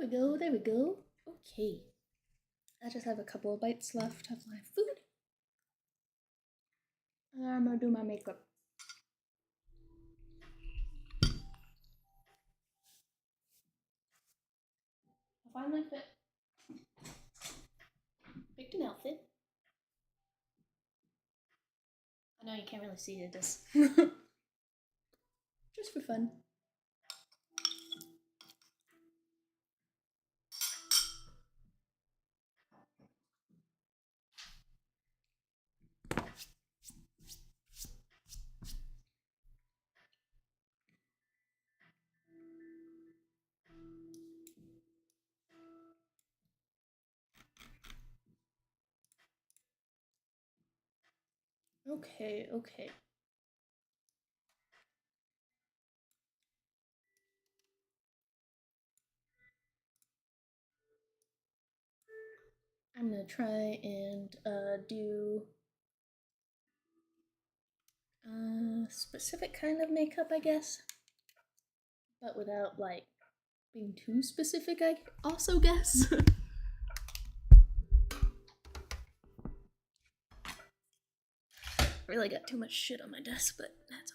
we go, there we go. Okay. I just have a couple of bites left of my food. And I'm gonna do my makeup. I finally picked an outfit. I know you can't really see it, just just for fun. Okay, okay. I'm gonna try and do a specific kind of makeup, I guess, but without like being too specific, I also guess. Really got too much shit on my desk, but that's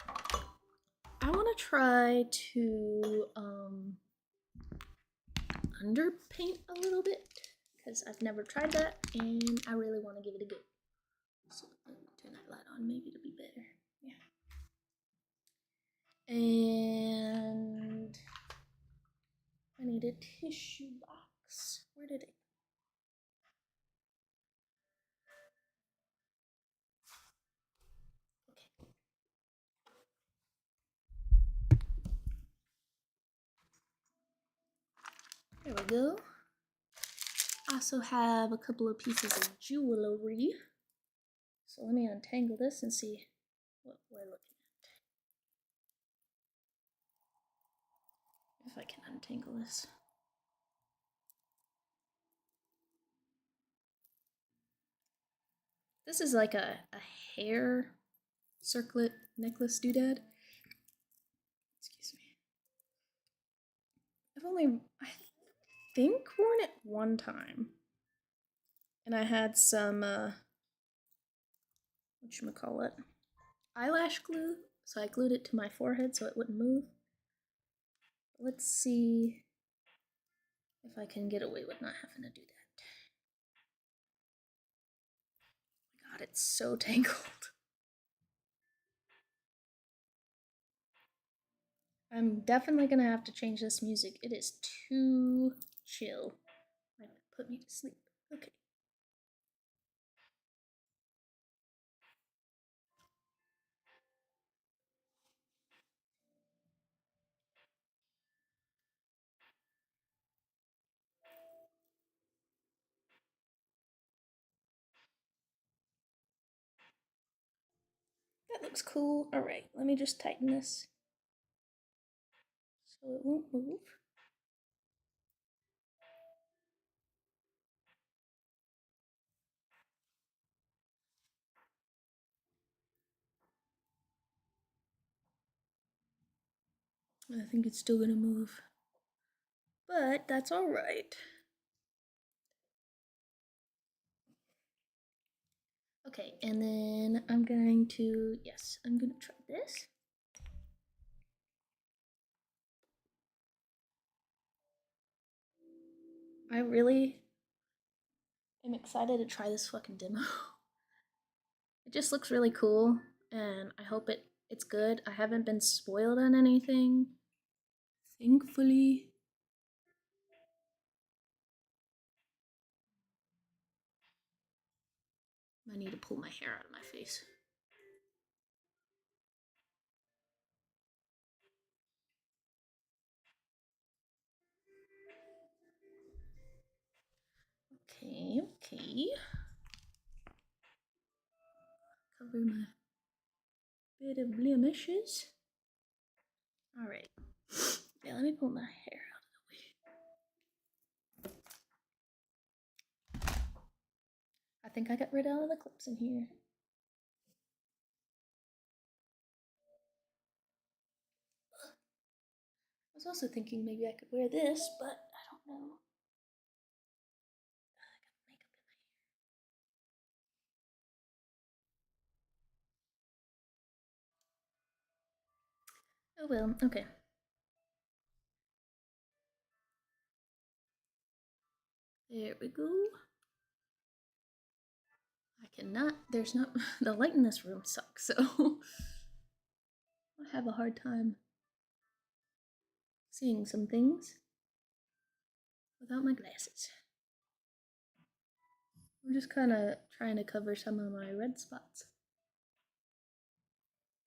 alright. I want to try to underpaint a little bit because I've never tried that and I really want to give it a go. So turn that light on, maybe it'll be better. Yeah. And I need a tissue box. Where did it? There we go. I also have a couple of pieces of jewelry. So let me untangle this and see what we're looking at. If I can untangle this. This is like a hair circlet necklace doodad. Excuse me. I've only, I think, worn it one time. And I had some, whatchamacallit, eyelash glue. So I glued it to my forehead so it wouldn't move. Let's see if I can get away with not having to do that. Oh my god, it's so tangled. I'm definitely gonna have to change this music. It is too chill. Might put me to sleep. Okay. That looks cool. Alright, let me just tighten this so it won't move. I think it's still gonna move, but that's alright. Okay, and then I'm going to, yes, I'm gonna try this. I really am excited to try this fucking demo. It just looks really cool, and I hope it's good. I haven't been spoiled on anything, thankfully. I need to pull my hair out of my face. Okay, okay. Cover my bit of blemishes. Alright. Yeah, let me pull my hair out of the way. I think I got rid of all the clips in here. was also thinking maybe I could wear this, but I don't know. I got makeup in my hair. Oh well, okay. There we go. I cannot, there's not, the light in this room sucks, so I have a hard time seeing some things without my glasses. I'm just kind of trying to cover some of my red spots.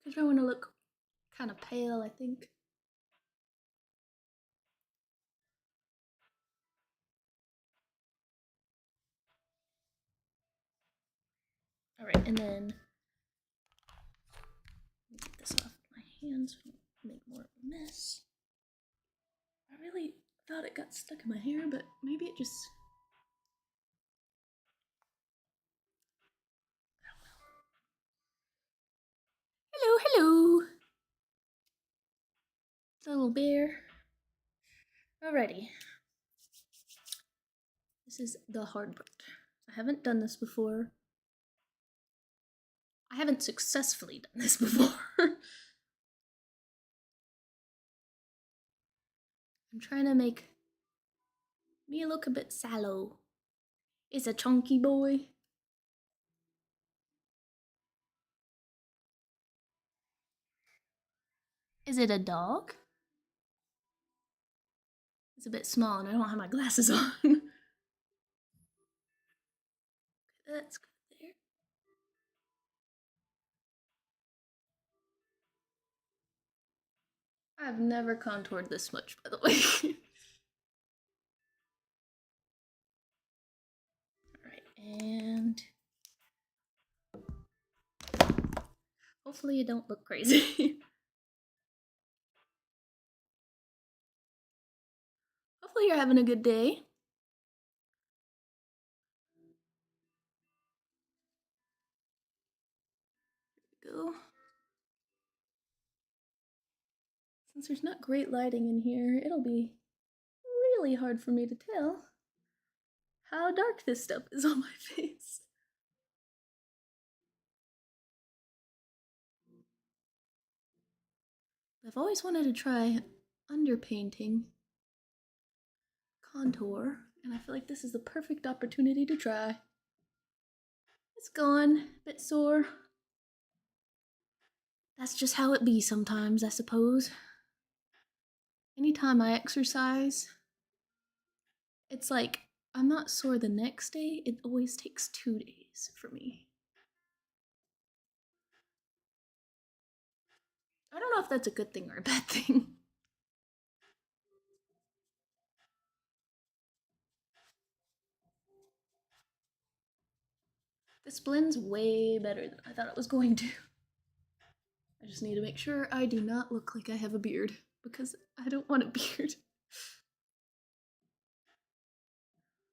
Because I want to look kind of pale, I think. Alright, and then get this off my hands so I don't make more of a mess. I really thought it got stuck in my hair, but maybe it just... I don't know. Hello, hello! Little bear. Alrighty. This is the hard part. I haven't done this before. I haven't successfully done this before. I'm trying to make me look a bit sallow. It's a chunky boy. Is it a dog? It's a bit small and I don't have my glasses on. That's good there. I've never contoured this much, by the way. Alright, and hopefully you don't look crazy. Hopefully you're having a good day. There we go. Since there's not great lighting in here, it'll be really hard for me to tell how dark this stuff is on my face. I've always wanted to try underpainting contour, and I feel like this is the perfect opportunity to try. It's gone, a bit sore. That's just how it be sometimes, I suppose. Anytime I exercise, it's like I'm not sore the next day, it always takes 2 days for me. I don't know if that's a good thing or a bad thing. This blends way better than I thought it was going to. I just need to make sure I do not look like I have a beard, because I don't want a beard.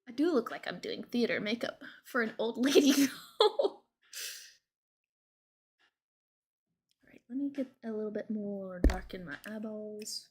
I do look like I'm doing theater makeup for an old lady, though. Alright, let me get a little bit more dark in my eyeballs.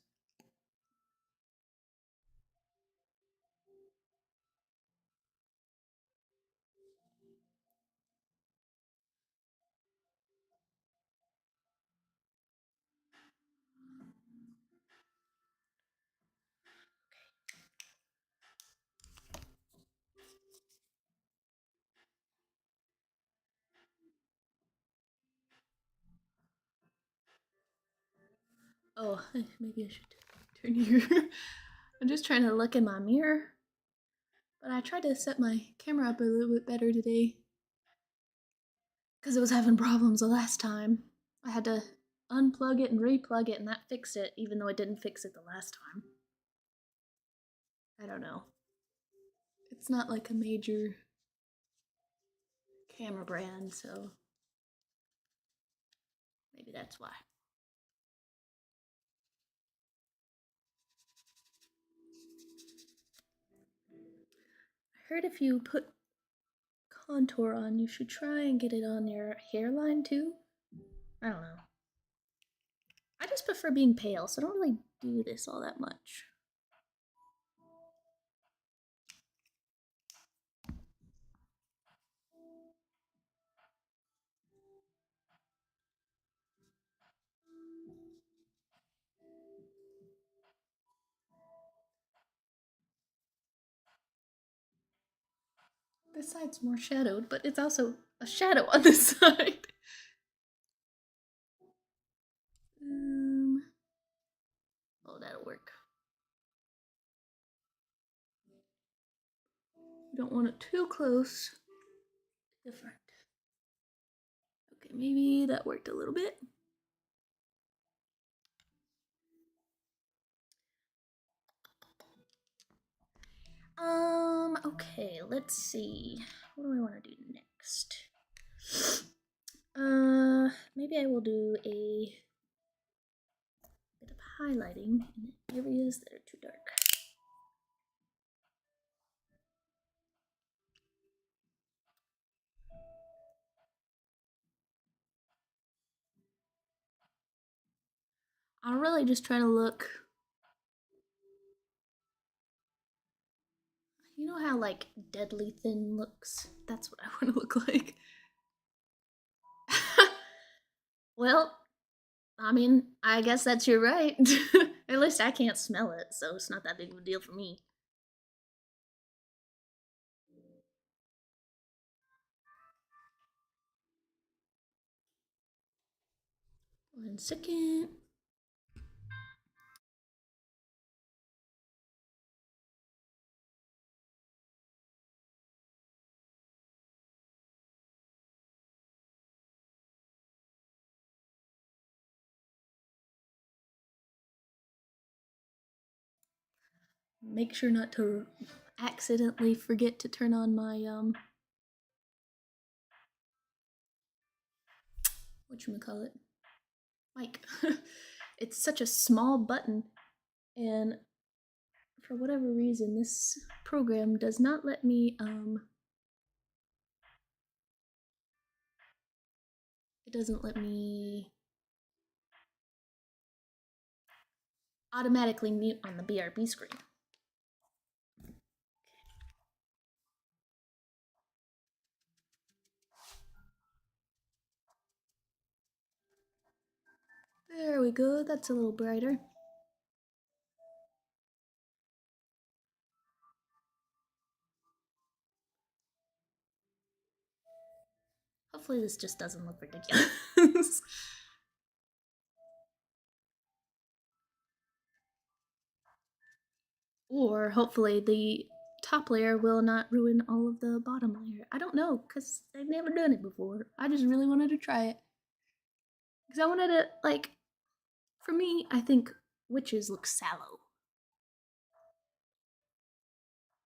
Oh, maybe I should turn here. I'm just trying to look in my mirror. But I tried to set my camera up a little bit better today. Because it was having problems the last time. I had to unplug it and replug it, and that fixed it, even though it didn't fix it the last time. I don't know. It's not like a major camera brand, so maybe that's why. I heard if you put contour on, you should try and get it on your hairline too. I don't know. just prefer being pale, so I don't really do this all that much. This side's more shadowed, but it's also a shadow on this side. Oh, that'll work. You don't want it too close. Different. Okay, maybe that worked a little bit. Okay, let's see. What do I want to do next? Maybe I will do a bit of highlighting in areas that are too dark. I'll really just try to look. You know how like deadly thin looks? That's what I want to look like. Well, I mean, I guess that's your right. At least I can't smell it, so it's not that big of a deal for me. 1 second. Make sure not to accidentally forget to turn on my whatchamacallit, mic. It's such a small button, and for whatever reason this program does not let me it doesn't let me automatically mute on the BRB screen. There we go, that's a little brighter. Hopefully this just doesn't look ridiculous. Or hopefully the top layer will not ruin all of the bottom layer. I don't know, because I've never done it before. I just really wanted to try it. Because I wanted to, like, for me, I think witches look sallow.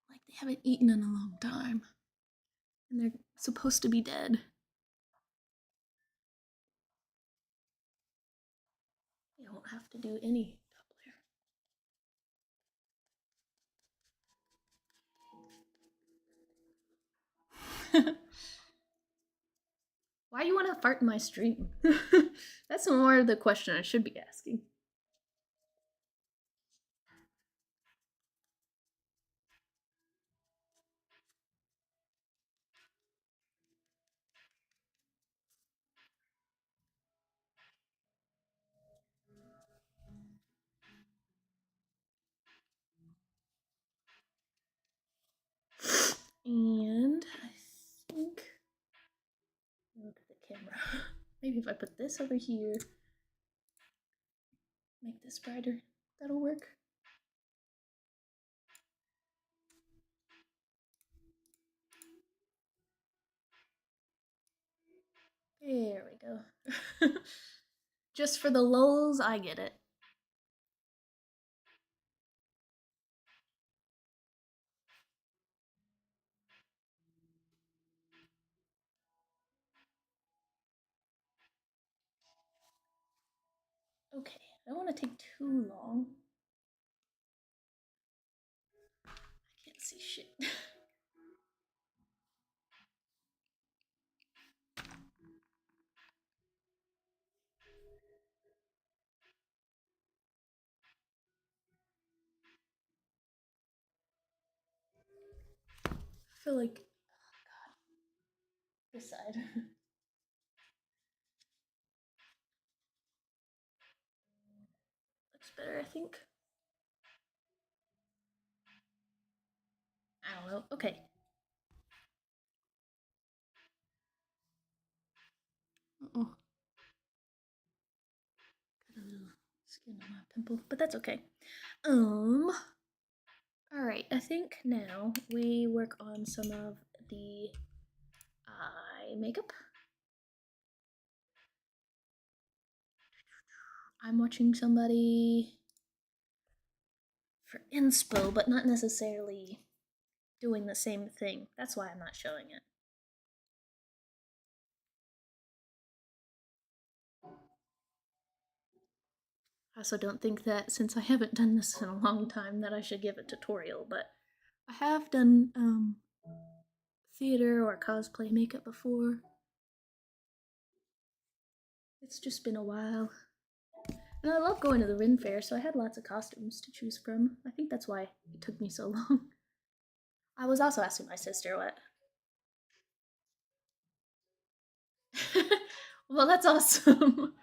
Like they haven't eaten in a long time. And they're supposed to be dead. You don't have to do any top layer. Why do you want to fart in my stream? That's more the question I should be asking. And I think, look at the camera. Maybe if I put this over here, make this brighter, that'll work. There we go. Just for the lulz, I get it. Okay, I don't want to take too long. I can't see shit. feel like this side. Looks better, I think. I don't know. Okay. Uh-oh. Got a little skin on my pimple, but that's okay. Alright, I think now we work on some of the eye makeup. I'm watching somebody for inspo, but not necessarily doing the same thing. That's why I'm not showing it. I also don't think that since I haven't done this in a long time that I should give a tutorial, but I have done theater or cosplay makeup before. It's just been a while. And I love going to the Rin Fair, so I had lots of costumes to choose from. I think that's why it took me so long. I was also asking my sister what. Well, that's awesome.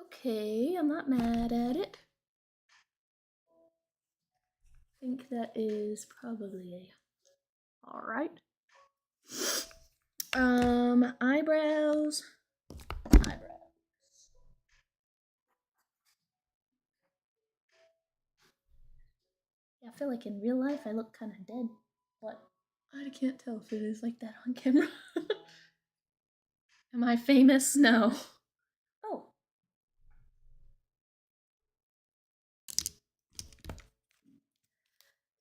Okay, I'm not mad at it. I think that is probably alright. Eyebrows. Yeah, I feel like in real life I look kind of dead, but I can't tell if it is like that on camera. Am I famous? No. Oh.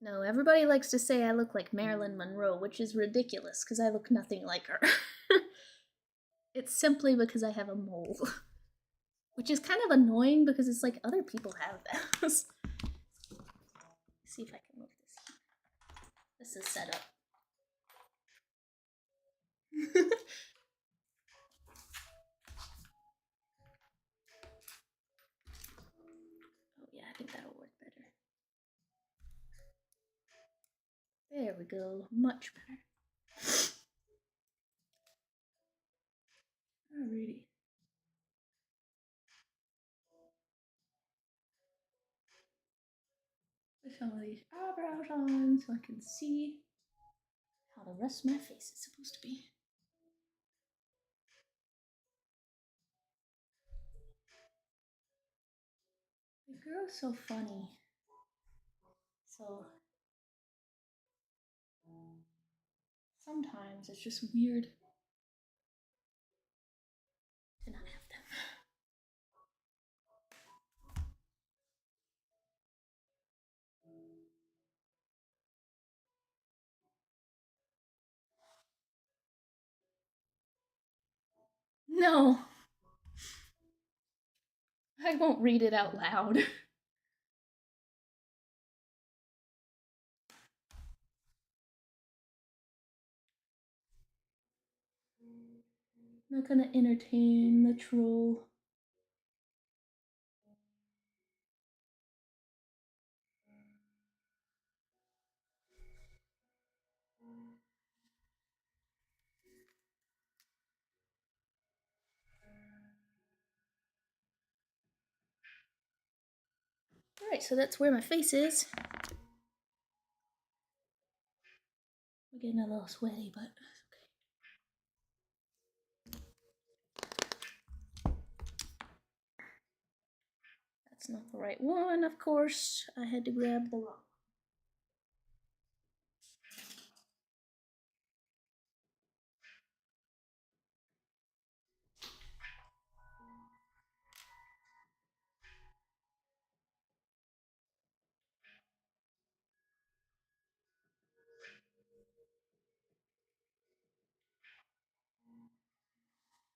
No, everybody likes to say I look like Marilyn Monroe, which is ridiculous because I look nothing like her. It's simply because I have a mole, which is kind of annoying because it's like other people have those. See if I can move this. This is set up. Oh yeah, I think that'll work better. There we go, much better. Alrighty. Put some of these eyebrows on so I can see how the rest of my face is supposed to be. The girl's so funny. So sometimes it's just weird to not have them. No, I won't read it out loud. I'm not gonna entertain the troll. Alright, so that's where my face is. I'm getting a little sweaty, but okay. That's not the right one, of course. I had to grab the wrong.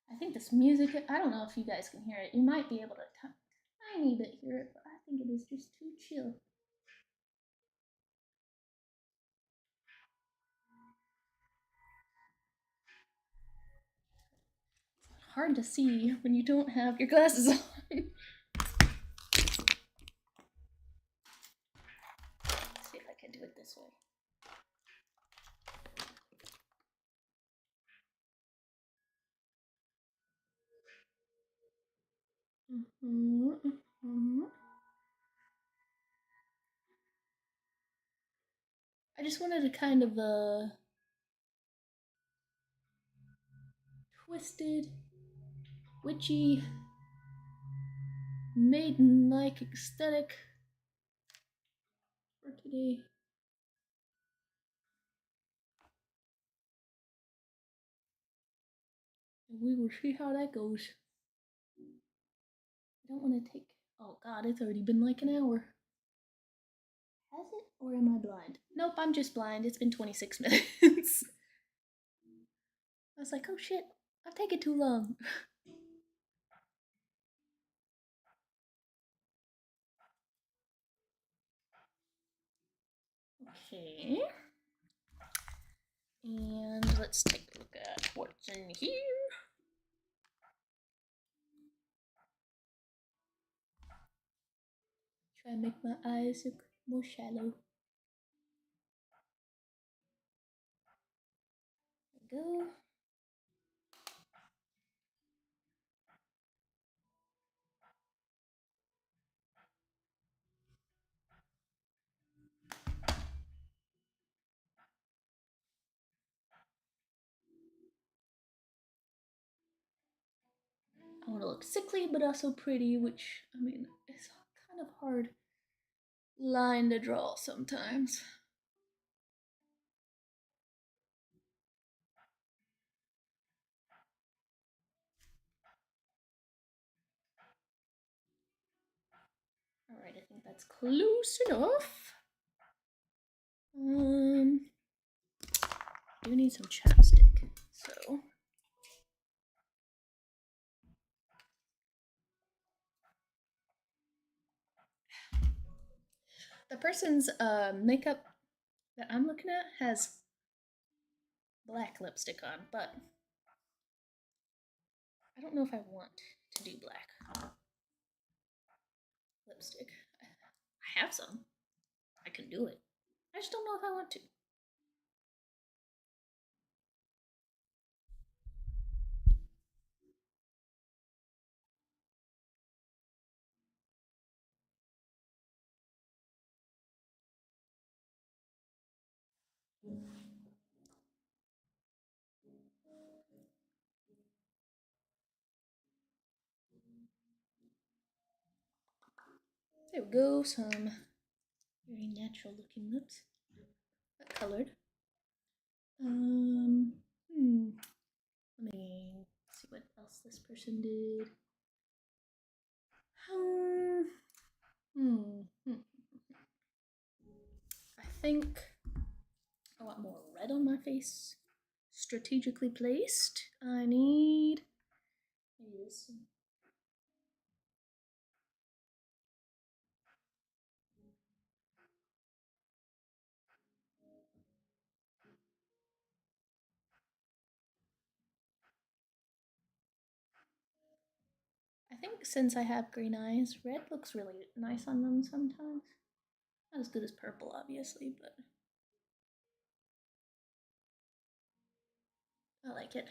I think this music, I don't know if you guys can hear it. You might be able to tiny bit hear it, but I think it is just too chill. hard to see when you don't have your glasses on. Let's see if I can do it this way. I just wanted to kind of twisted, witchy, maiden-like aesthetic for today. And we will see how that goes. I don't want to take. Oh god, it's already been like an hour. Has it? Or am I blind? Nope, I'm just blind. It's been 26 minutes. I was like, oh shit, I've taken too long. Okay. And let's take a look at what's in here. Try and make my eyes look more shallow. There we go. I want to look sickly but also pretty, which, I mean, it's kind of hard line to draw sometimes. Alright, I think that's close enough. I do need some chapstick, so. The person's makeup that I'm looking at has black lipstick on, but I don't know if I want to do black lipstick. I have some. I can do it. I just don't know if I want to. There we go, some very natural looking lips. But colored. Let me see what else this person did. I think I want more red on my face. Strategically placed. I need maybe this one. I think since I have green eyes, red looks really nice on them sometimes. Not as good as purple, obviously, but I like it.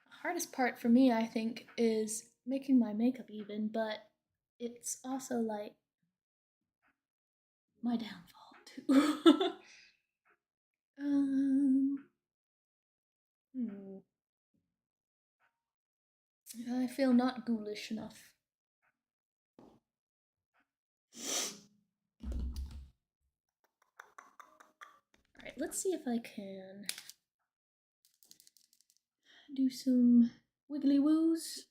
The hardest part for me, I think, is making my makeup even, but it's also like my downfall too. um, I feel not ghoulish enough. Alright, let's see if I can do some wiggly woos.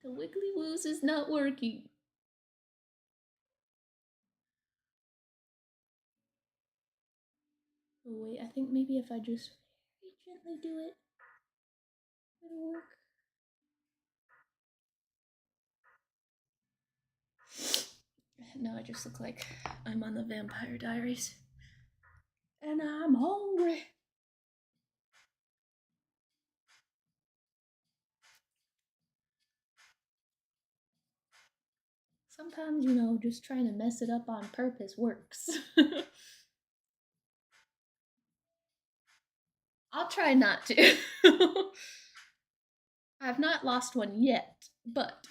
The wiggly woos is not working. Oh wait, I think maybe if I just very definitely do it. It'll work. No, I just look like I'm on the Vampire Diaries. And I'm hungry. Sometimes, just trying to mess it up on purpose works. I'll try not to. I've not lost one yet, but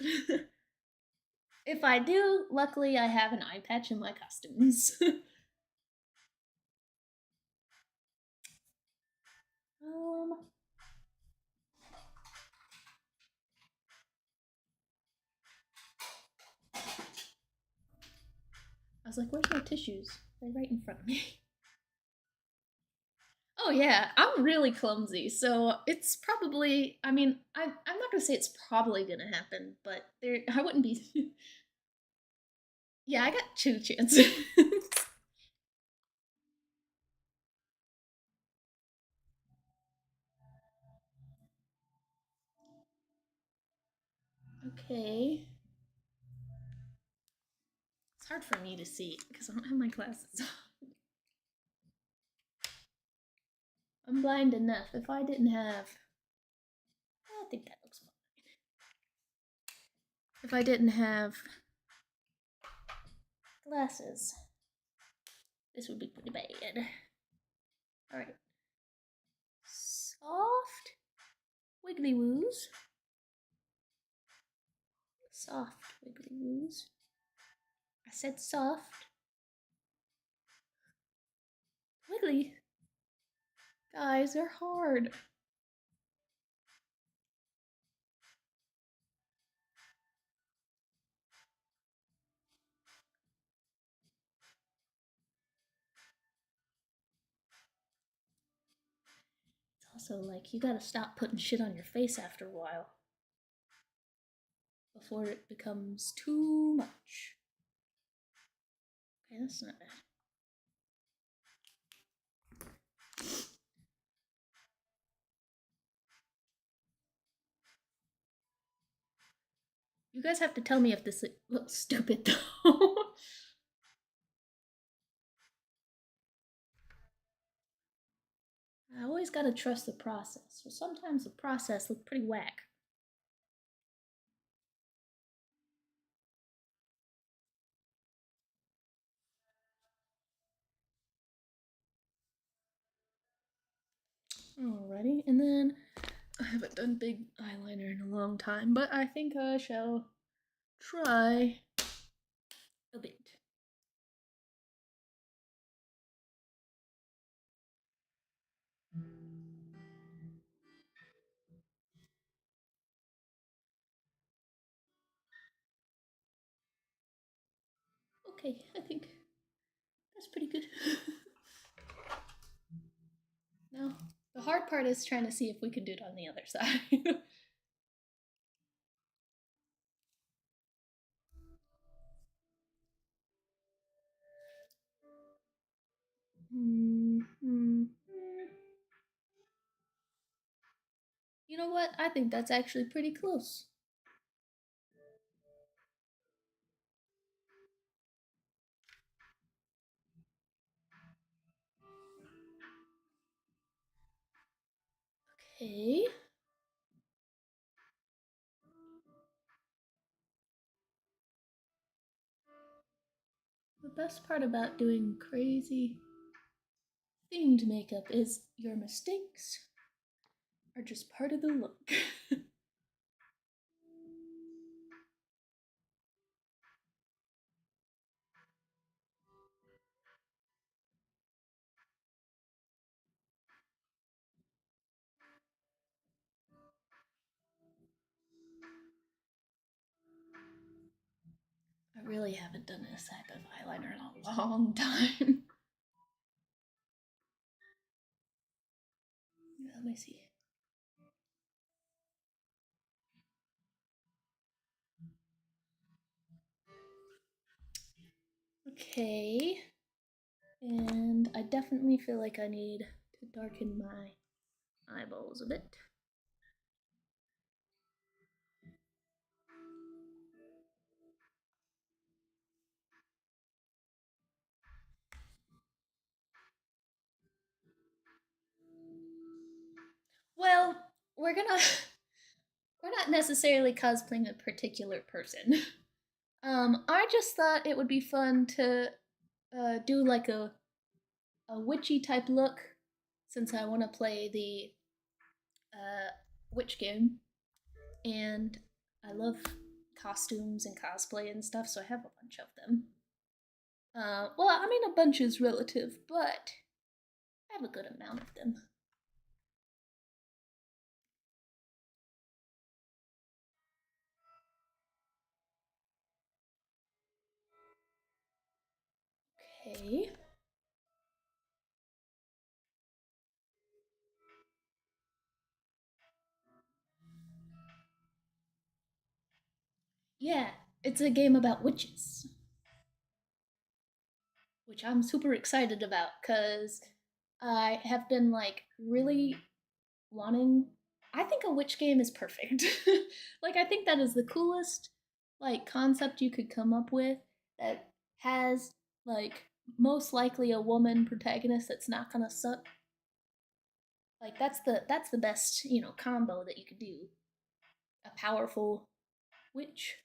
if I do, luckily I have an eye patch in my costumes. um, I was like, where's my tissues? They're right in front of me. Oh yeah, I'm really clumsy, so it's probably. I mean, I'm not gonna say it's probably gonna happen, but I wouldn't be. Yeah, I got two chances. Okay, it's hard for me to see because I don't have my glasses on. I'm blind enough. If I didn't have, I think that looks fine. If I didn't have glasses, this would be pretty bad. All right, soft wiggly woos. Soft wiggly woos. I said soft. Wiggly. Guys, they're hard. It's also like you gotta stop putting shit on your face after a while before it becomes too much. Okay, that's not bad. You guys have to tell me if this looks stupid though. I always gotta trust the process. So sometimes the process looks pretty whack. Alrighty, and then I haven't done big eyeliner in a long time, but I think I shall try a bit. Okay, I think that's pretty good. Now, the hard part is trying to see if we can do it on the other side. Mm-hmm. You know what? I think that's actually pretty close. Okay. The best part about doing crazy themed makeup is your mistakes are just part of the look. I really haven't done this type of eyeliner in a long time. Let me see. Okay. And I definitely feel like I need to darken my eyeballs a bit. Well, we're gonna we're not necessarily cosplaying a particular person. I just thought it would be fun to do like a witchy type look, since I want to play the witch game, and I love costumes and cosplay and stuff, so I have a bunch of them. Well, I mean, a bunch is relative, but I have a good amount of them. Okay. Yeah, it's a game about witches, which I'm super excited about because I have been like really wanting. I think a witch game is perfect. Like, I think that is the coolest like concept you could come up with that has like most likely a woman protagonist that's not gonna suck. Like, that's the best, combo that you could do. A powerful witch.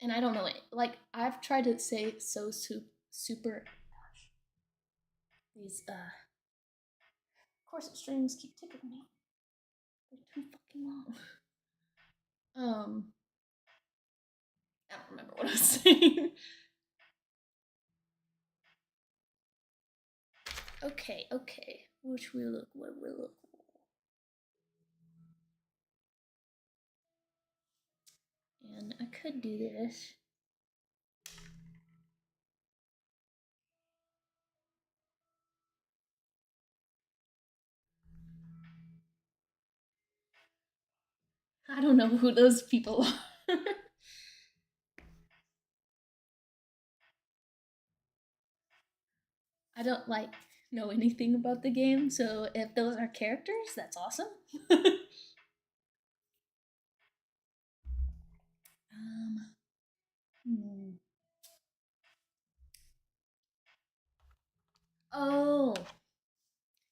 And I don't know it. Like, I've tried to say so super. Gosh, these corset strings keep tickling me. They're too fucking long. Um, I don't remember what I was saying. Okay, okay. Which we look? What we look? And I could do this. I don't know who those people are. I don't like know anything about the game, so if those are characters, that's awesome. um, hmm. Oh,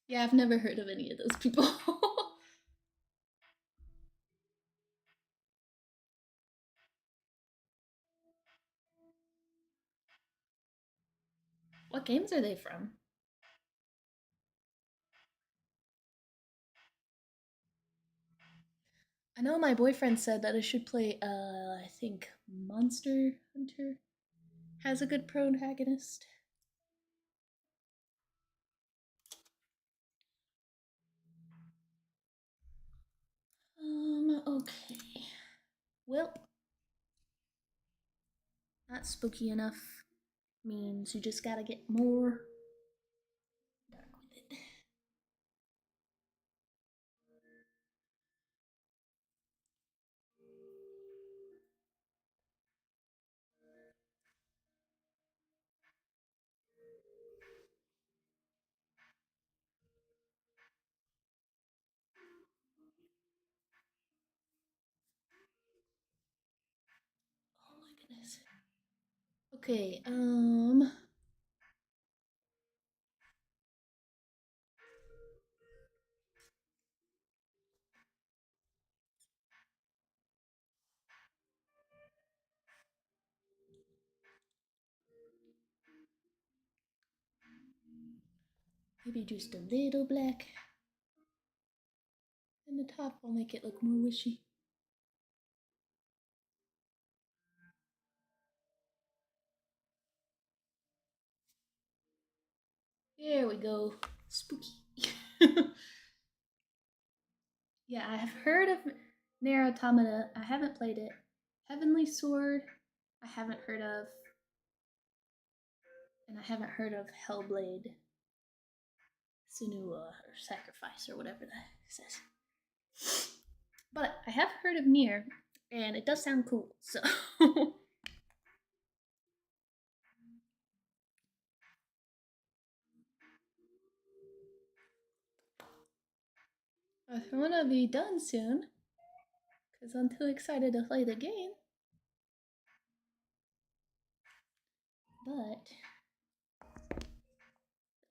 yeah, I've never heard of any of those people. What games are they from? I know my boyfriend said that I should play, I think Monster Hunter has a good protagonist. Okay. Well, not spooky enough means you just gotta get more dark with it. Oh my goodness. Okay, maybe just a little black. And the top will make it look more wishy. There we go. Spooky. Yeah, I have heard of Nier Automata. I haven't played it. Heavenly Sword, I haven't heard of. And I haven't heard of Hellblade Sunua or Sacrifice or whatever that says. But I have heard of Nier, and it does sound cool, so. I want to be done soon because I'm too excited to play the game. But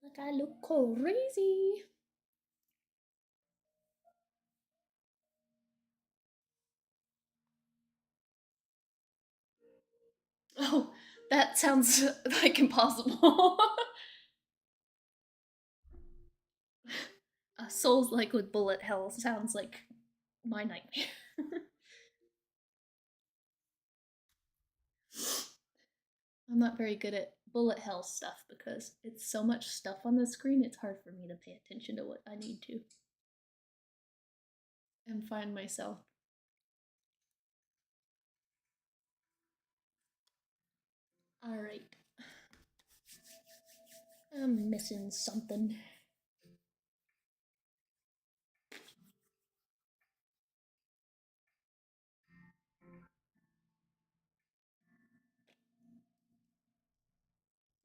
like I look crazy. Oh, that sounds like impossible. Souls like with bullet hell sounds like my nightmare. I'm not very good at bullet hell stuff because it's so much stuff on the screen, it's hard for me to pay attention to what I need to and find myself. Alright. I'm missing something.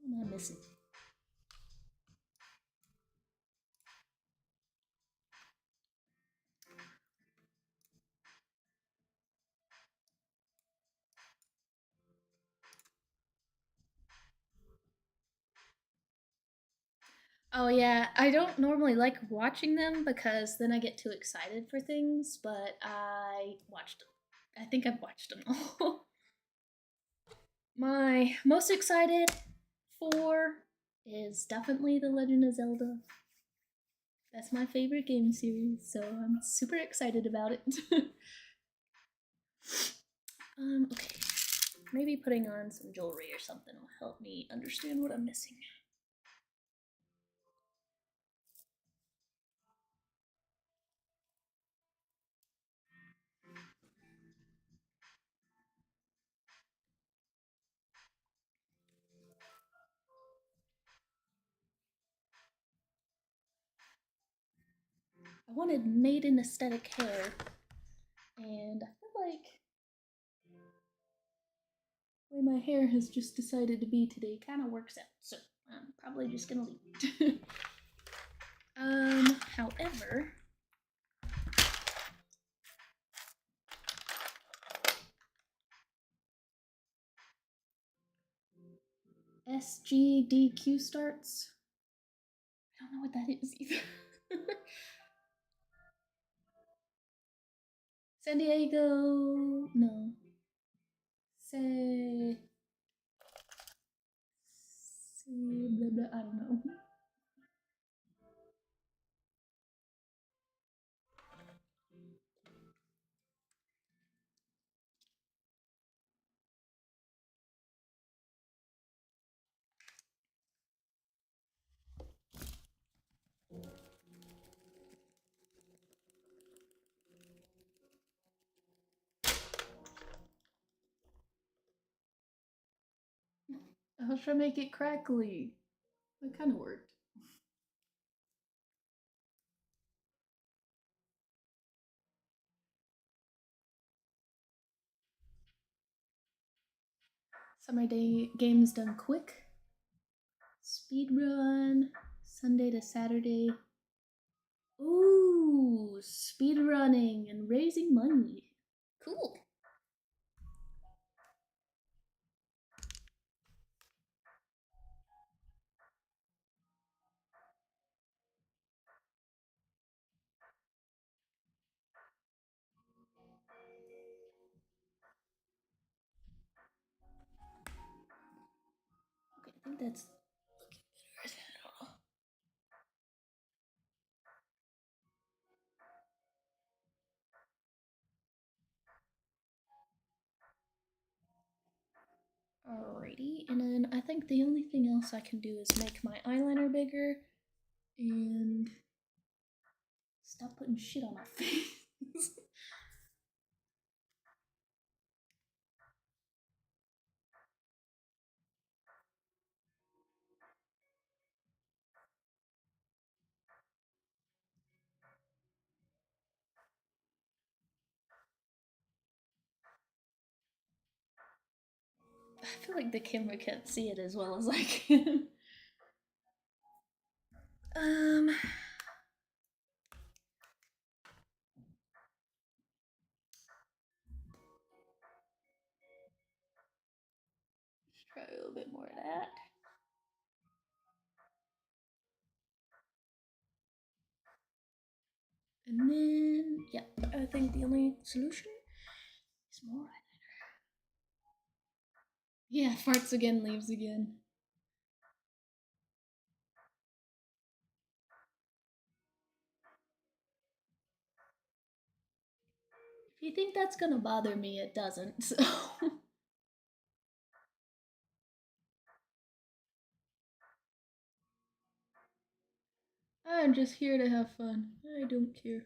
What am I missing? Oh yeah, I don't normally like watching them because then I get too excited for things, but I watched them. I think I've watched them all. My most excited for is definitely The Legend of Zelda. That's my favorite game series, so I'm super excited about it. Okay. Maybe putting on some jewelry or something will help me understand what I'm missing. I wanted maiden aesthetic hair, and I feel like the way my hair has just decided to be today kind of works out, so I'm probably just gonna leave it. However, SGDQ starts. I don't know what that is either. San Diego, no. Say, blah blah. I don't know. I was trying to make it crackly. It kind of worked. Summer day games done quick. Speed run. Sunday to Saturday. Ooh, speed running and raising money. Cool. Okay, I think that's looking better. I don't know. Alrighty, and then I think the only thing else I can do is make my eyeliner bigger and stop putting shit on my face. I feel like the camera can't see it as well as I can. Um, bit more of that. And then, yeah, I think the only solution is more eyeliner. Yeah, farts again, leaves again. If you think that's gonna bother me, it doesn't, so. I'm just here to have fun. I don't care.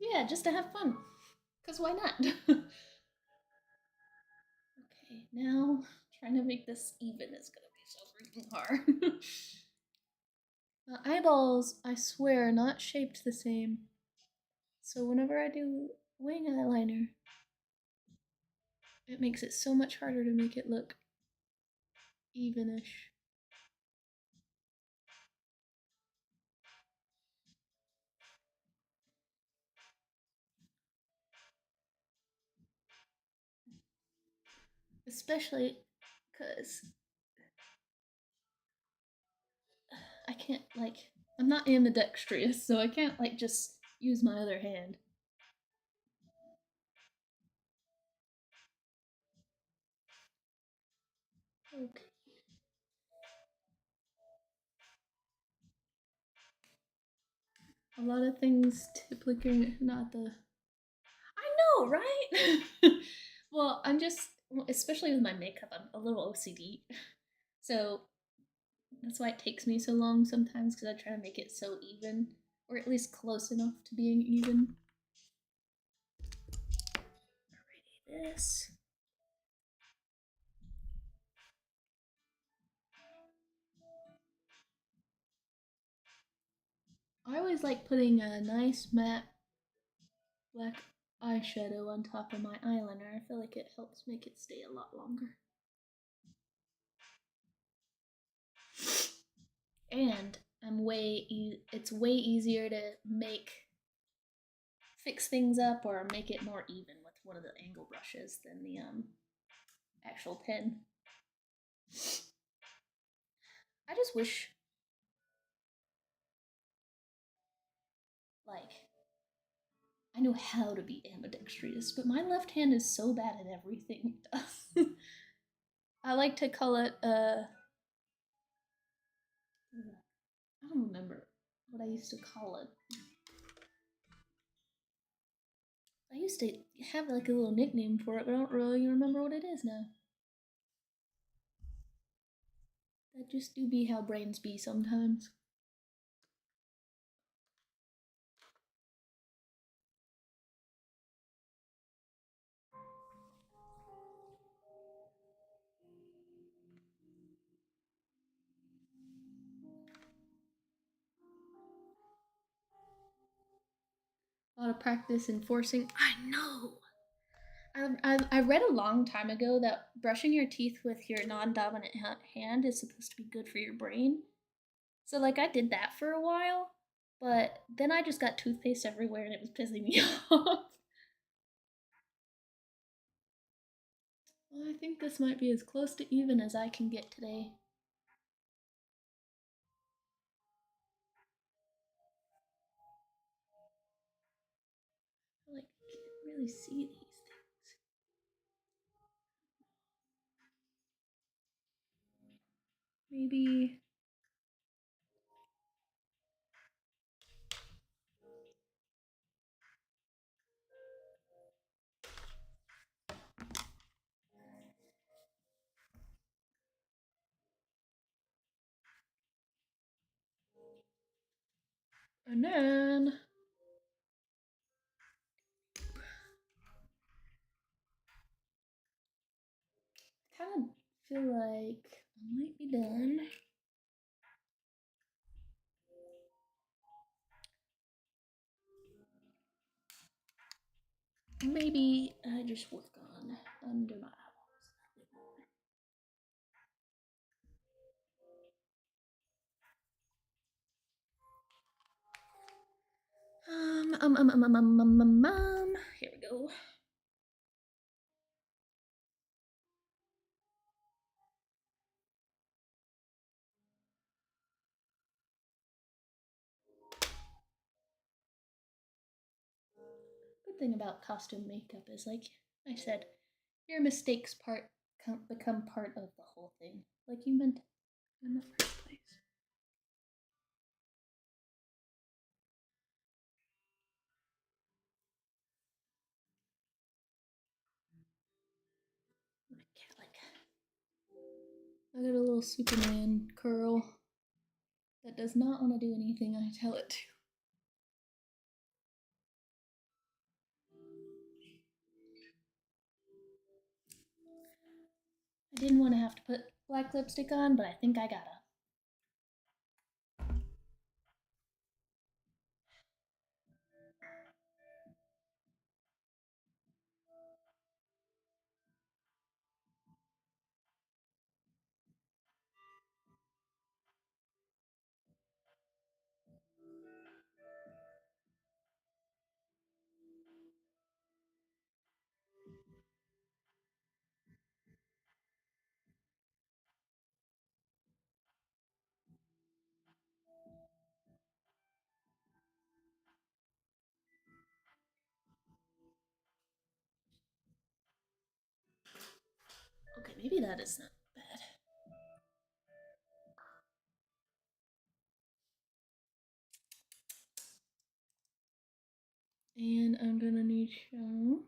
Yeah, just to have fun. Because why not? Okay, now trying to make this even is gonna be so freaking hard. My eyeballs, I swear, are not shaped the same. So whenever I do wing eyeliner, it makes it so much harder to make it look evenish. Especially because I can't, like, I'm not ambidextrous, so I can't, like, just use my other hand. Okay. A lot of things typically not the. I know, right? Well, I'm just, especially with my makeup, I'm a little OCD. So that's why it takes me so long sometimes because I try to make it so even, or at least close enough to being even. Alrighty, this. I always like putting a nice matte black eyeshadow on top of my eyeliner. I feel like it helps make it stay a lot longer. And it's way easier to fix things up or make it more even with one of the angle brushes than the actual pen. I just wish, like, I knew how to be ambidextrous, but my left hand is so bad at everything it does. I like to call it I don't remember what I used to call it. I used to have like a little nickname for it, but I don't really remember what it is now. That just do be how brains be sometimes. A lot of practice enforcing. I know. I read a long time ago that brushing your teeth with your non-dominant hand is supposed to be good for your brain. So like I did that for a while, but then I just got toothpaste everywhere and it was pissing me off. Well, I think this might be as close to even as I can get today. I like can't really see these things. Maybe and then I kind of feel like I might be done. Maybe I just work on under my eyeballs a bit more. Here we go. Good thing about costume makeup is, like I said, your mistakes become part of the whole thing, like you meant in the first place. My cat, like, I got a little Superman curl that does not want to do anything I tell it to. I didn't want to have to put black lipstick on, but I think I gotta. Okay, maybe that is not bad. And I'm gonna need some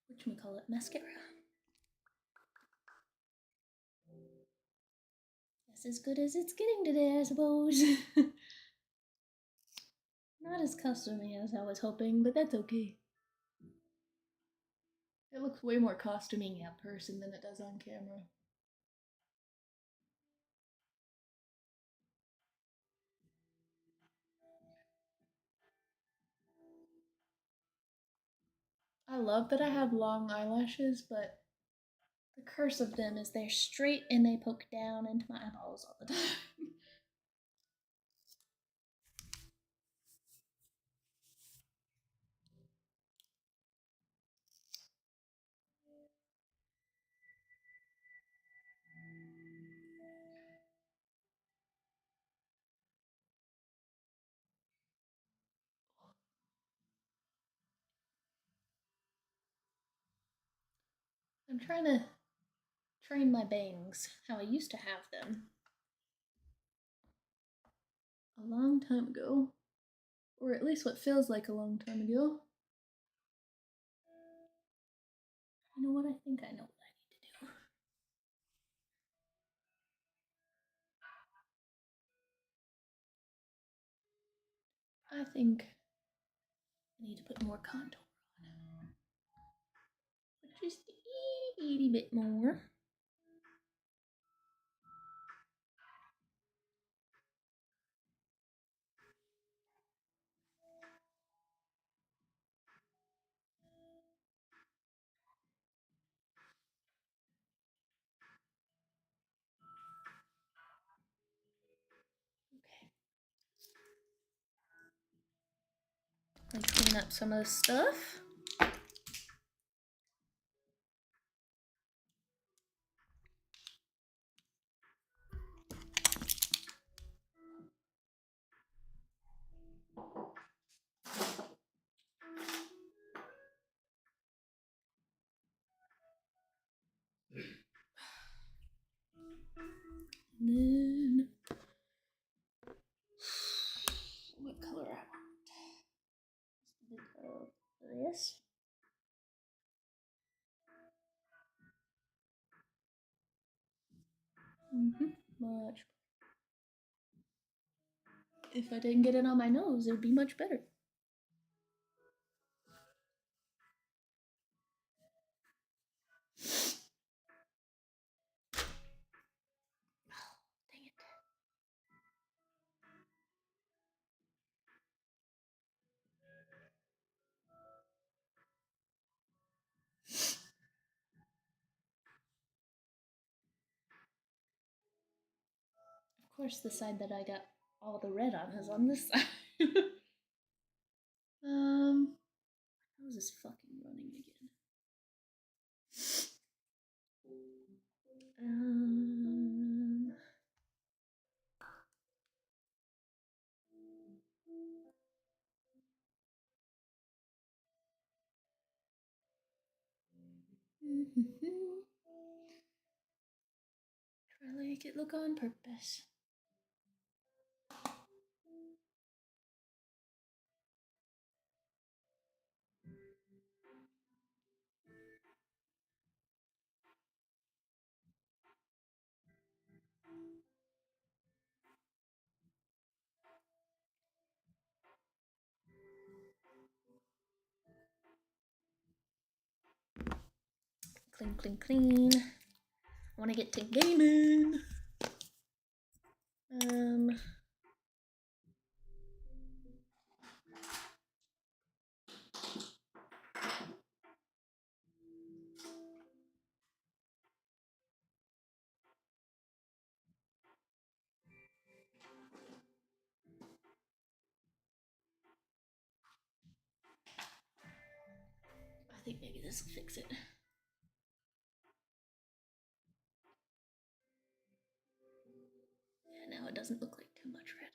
whatchamacallit, mascara. That's as good as it's getting today, I suppose. Not as customary as I was hoping, but that's okay. It looks way more costuming in person than it does on camera. I love that I have long eyelashes, but the curse of them is they're straight and they poke down into my eyeballs all the time. I'm trying to train my bangs how I used to have them a long time ago, or at least what feels like a long time ago. You know what? I think I know what I need to do. I think I need to put more contour on. But just a itty bit more. Okay. Let's clean up some of this stuff. And then what color I want? Just a bit of this. Much. If I didn't get it on my nose, it would be much better. Oh, dang it. Of course, the side that I got all the red on is on this side. How is this fucking running again? Um, Try to make it look on purpose. Clean, clean, clean. I want to get to gaming. I think maybe this will fix it. Yeah, now it doesn't look like too much red.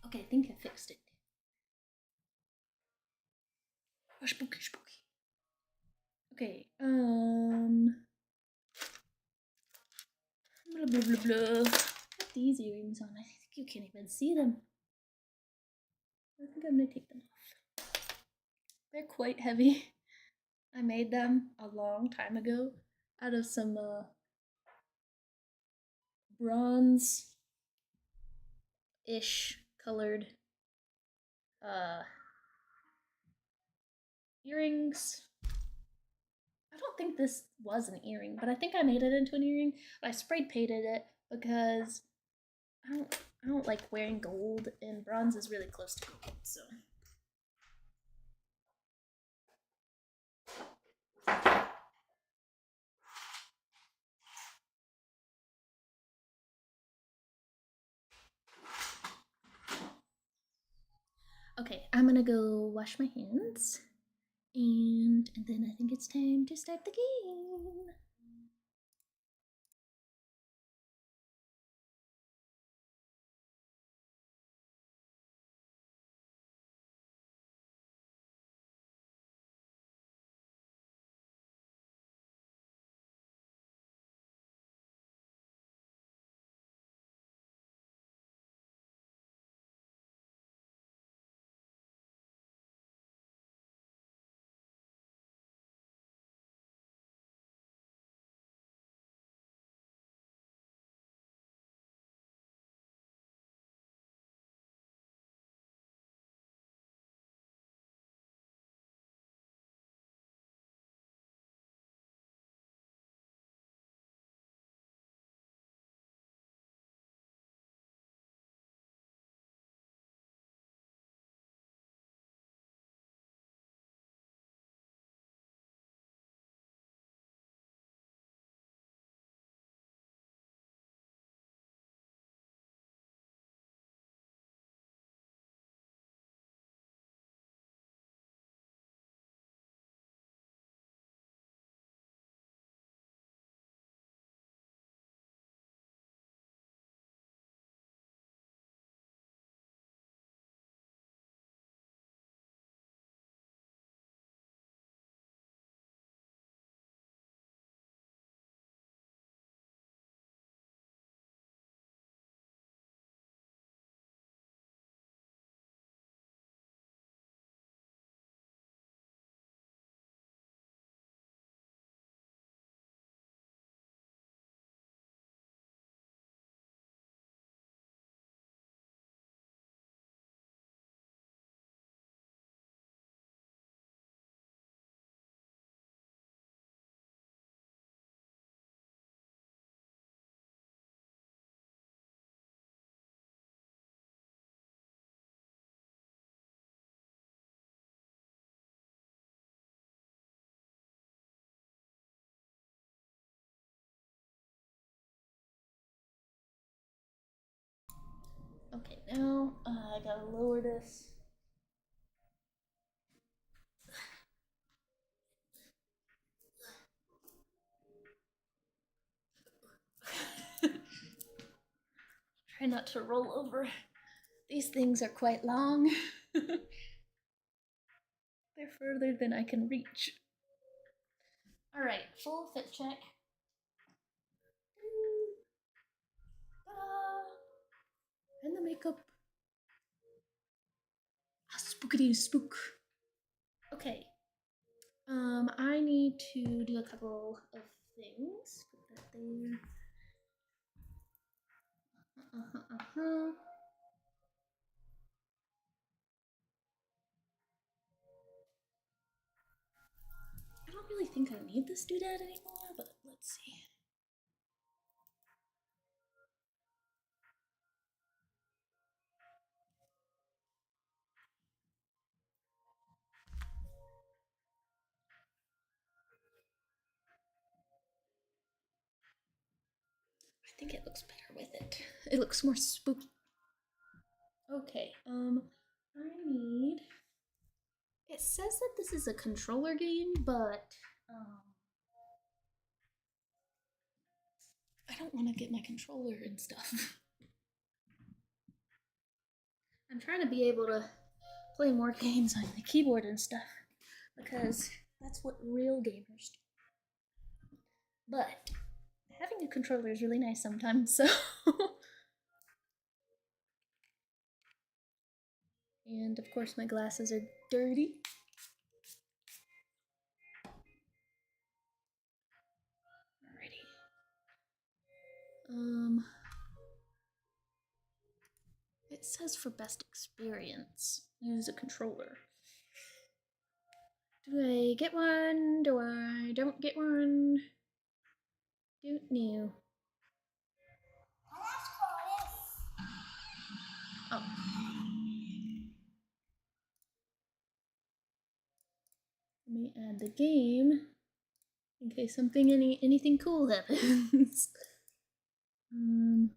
Okay, I think I fixed it. Oh, spooky, spooky. Okay, blah blah blah blah. Got these earrings on. I think you can't even see them. I think I'm gonna take them off. They're quite heavy. I made them a long time ago out of some bronze-ish colored earrings. I don't think this was an earring, but I think I made it into an earring. But I spray painted it because I don't like wearing gold, and bronze is really close to gold, so. Okay, I'm gonna go wash my hands, and then I think it's time to start the game. Okay, now I gotta lower this. Try not to roll over. These things are quite long. They're further than I can reach. Alright, full fit check. And the makeup. Spookity spook. Okay. I need to do a couple of things. Put that there. I don't really think I need this doodad anymore, but let's see. I think it looks better with it. It looks more spooky. Okay, I need... It says that this is a controller game, but, I don't want to get my controller and stuff. I'm trying to be able to play more games on the keyboard and stuff, because that's what real gamers do. But having a controller is really nice sometimes, so... And of course my glasses are dirty. Alrighty. It says for best experience, use a controller. Do I get one? Do I don't get one? Don't know. Oh. Let me add the game in case anything cool happens. Unlocked.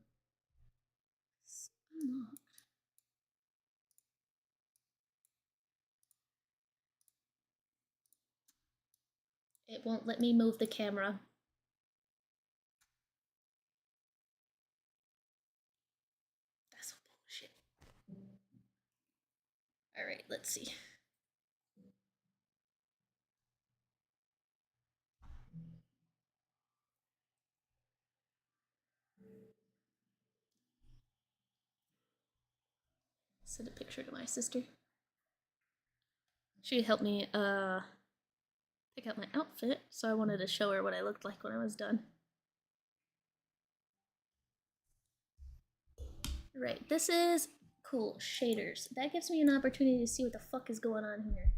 It won't let me move the camera. That's some bullshit. Alright, let's see. Send a picture to my sister. She helped me pick out my outfit, so I wanted to show her what I looked like when I was done. Right, this is cool, shaders. That gives me an opportunity to see what the fuck is going on here.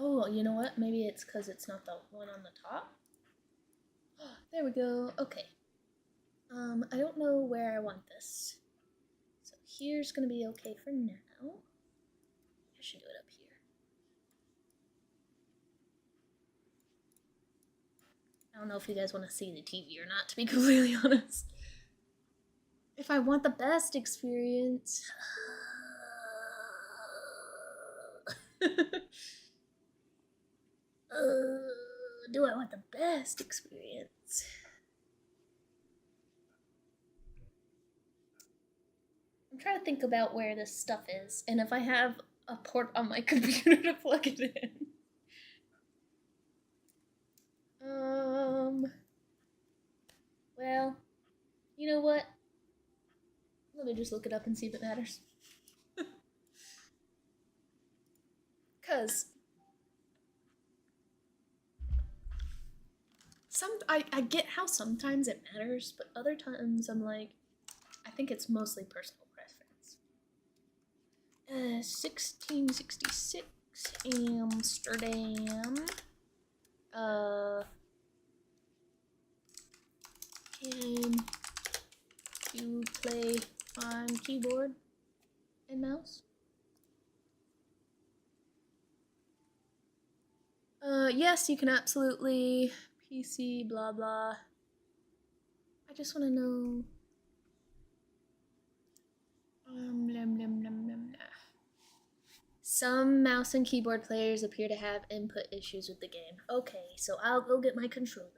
Oh, you know what? Maybe it's because it's not the one on the top. There we go. Okay. I don't know where I want this. So here's gonna be okay for now. I should do it up here. I don't know if you guys want to see the TV or not, to be completely honest. If I want the best experience... do I want the best experience? I'm trying to think about where this stuff is, and if I have a port on my computer to plug it in. Well, you know what? Let me just look it up and see if it matters. Cause I get how sometimes it matters, but other times I'm like, I think it's mostly personal preference. 1666 Amsterdam. Yes, you can absolutely PC blah blah. I just want to know. Some mouse and keyboard players appear to have input issues with the game. Okay, so I'll go get my controller.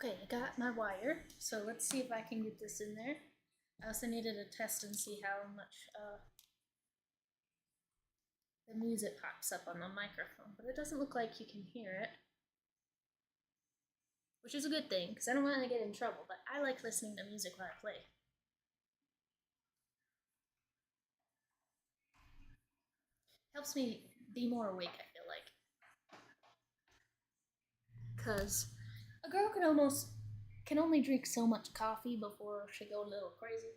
Okay, I got my wire, so let's see if I can get this in there. I also needed to test and see how much the music pops up on the microphone, but it doesn't look like you can hear it, which is a good thing because I don't want to get in trouble, but I like listening to music while I play. Helps me be more awake, I feel like. Because a girl can only drink so much coffee before she goes a little crazy.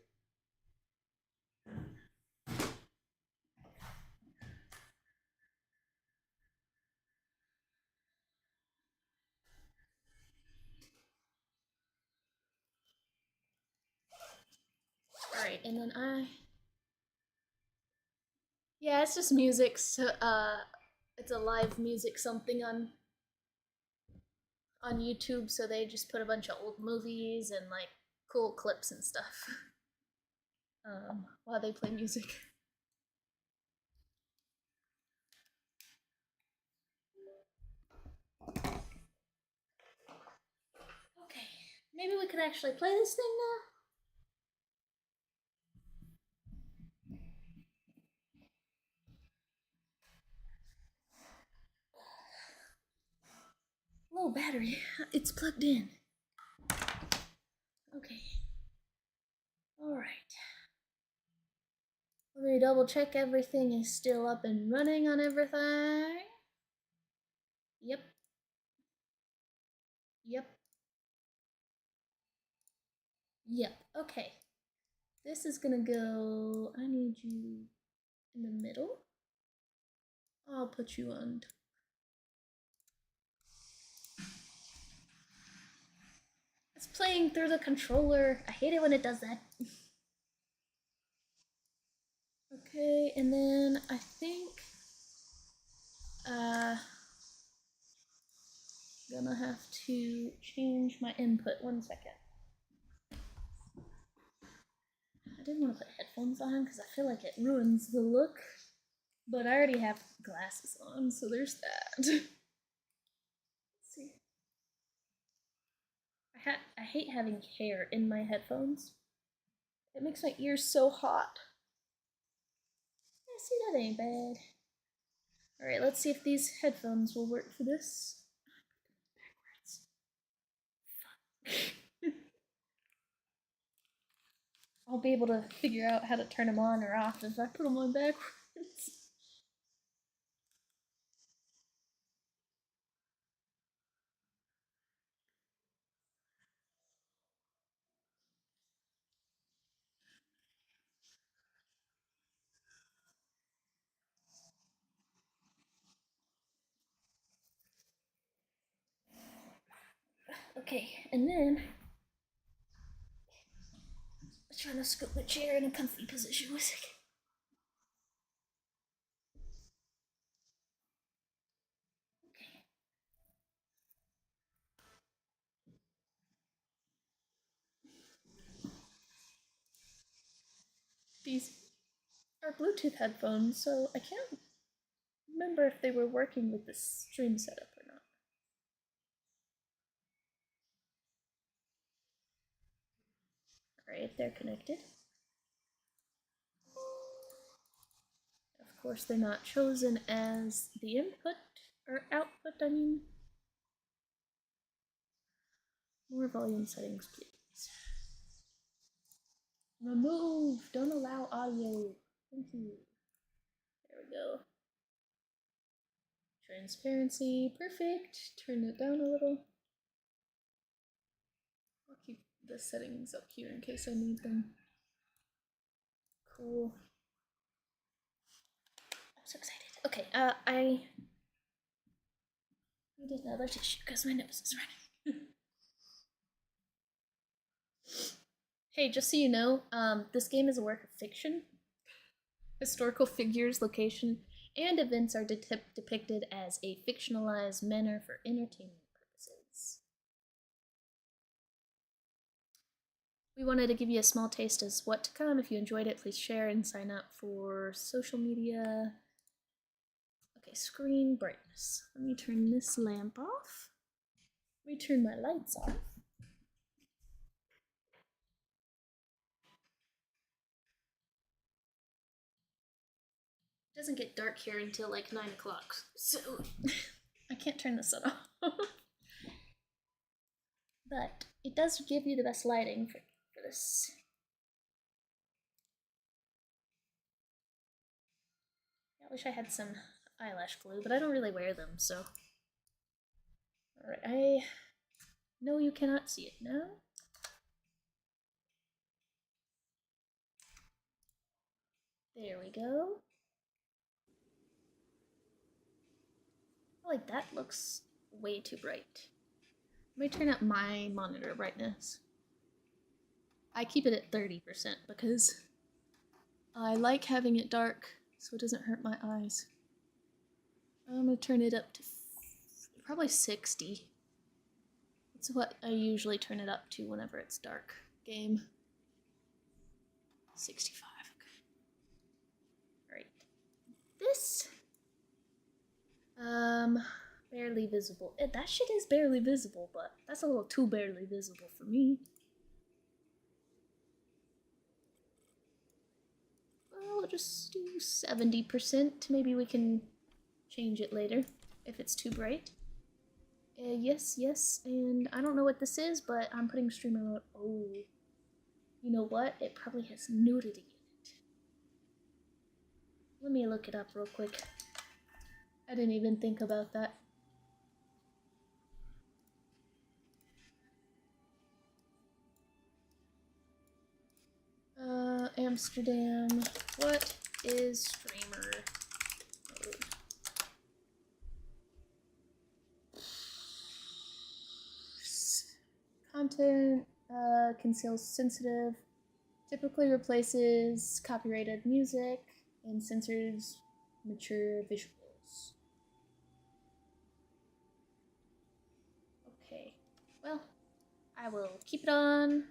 Alright, and then yeah, it's just music. So, it's a live music something on YouTube, so they just put a bunch of old movies and like cool clips and stuff while they play music. Okay, maybe we could actually play this thing now. Low battery. It's plugged in. Okay. Alright. Let me double check everything is still up and running on everything. Yep. Yep. Yep. Okay. This is gonna go. I need you in the middle. I'll put you on. It's playing through the controller. I hate it when it does that. Okay, and then I think gonna have to change my input. 1 second. I didn't want to put headphones on because I feel like it ruins the look. But I already have glasses on, so there's that. Let's see. I hate having hair in my headphones. It makes my ears so hot. Yeah, see, that ain't bad. Alright, let's see if these headphones will work for this. I'll be able to figure out how to turn them on or off if I put them on backwards. Okay, and then I'm trying to scoop the chair in a comfy position. 1 second. Okay. These are Bluetooth headphones, so I can't remember if they were working with this stream setup or not. Alright, they're connected. Of course, they're not chosen as the input or output, I mean. More volume settings, please. Remove! Don't allow audio. Thank you. There we go. Transparency, perfect. Turn it down a little. I'll keep the settings up here in case I need them. Cool. I'm so excited. Okay, I need another tissue because my nose is running. Hey, just so you know, this game is a work of fiction. Historical figures, location, and events are depicted as a fictionalized manner for entertainment purposes. We wanted to give you a small taste as what to come. If you enjoyed it, please share and sign up for social media. Okay, screen brightness. Let me turn this lamp off. Let me turn my lights off. It doesn't get dark here until like 9 o'clock, so I can't turn the sun off. But it does give you the best lighting for this. I wish I had some eyelash glue, but I don't really wear them, so. Alright, I know you cannot see it now. There we go. I feel like that looks way too bright. Let me turn up my monitor brightness. I keep it at 30% because I like having it dark so it doesn't hurt my eyes. I'm gonna turn it up to probably 60. That's what I usually turn it up to whenever it's dark game. 65, okay. Alright. This barely visible. That shit is barely visible, but that's a little too barely visible for me. Well, we'll just do 70%. Maybe we can change it later if it's too bright. Yes, yes, and I don't know what this is, but I'm putting streamer mode. Oh, you know what? It probably has nudity in it. Let me look it up real quick. I didn't even think about that. Amsterdam. What is streamer mode? Content conceals sensitive, typically replaces copyrighted music, and censors mature visuals. Okay, well, I will keep it on.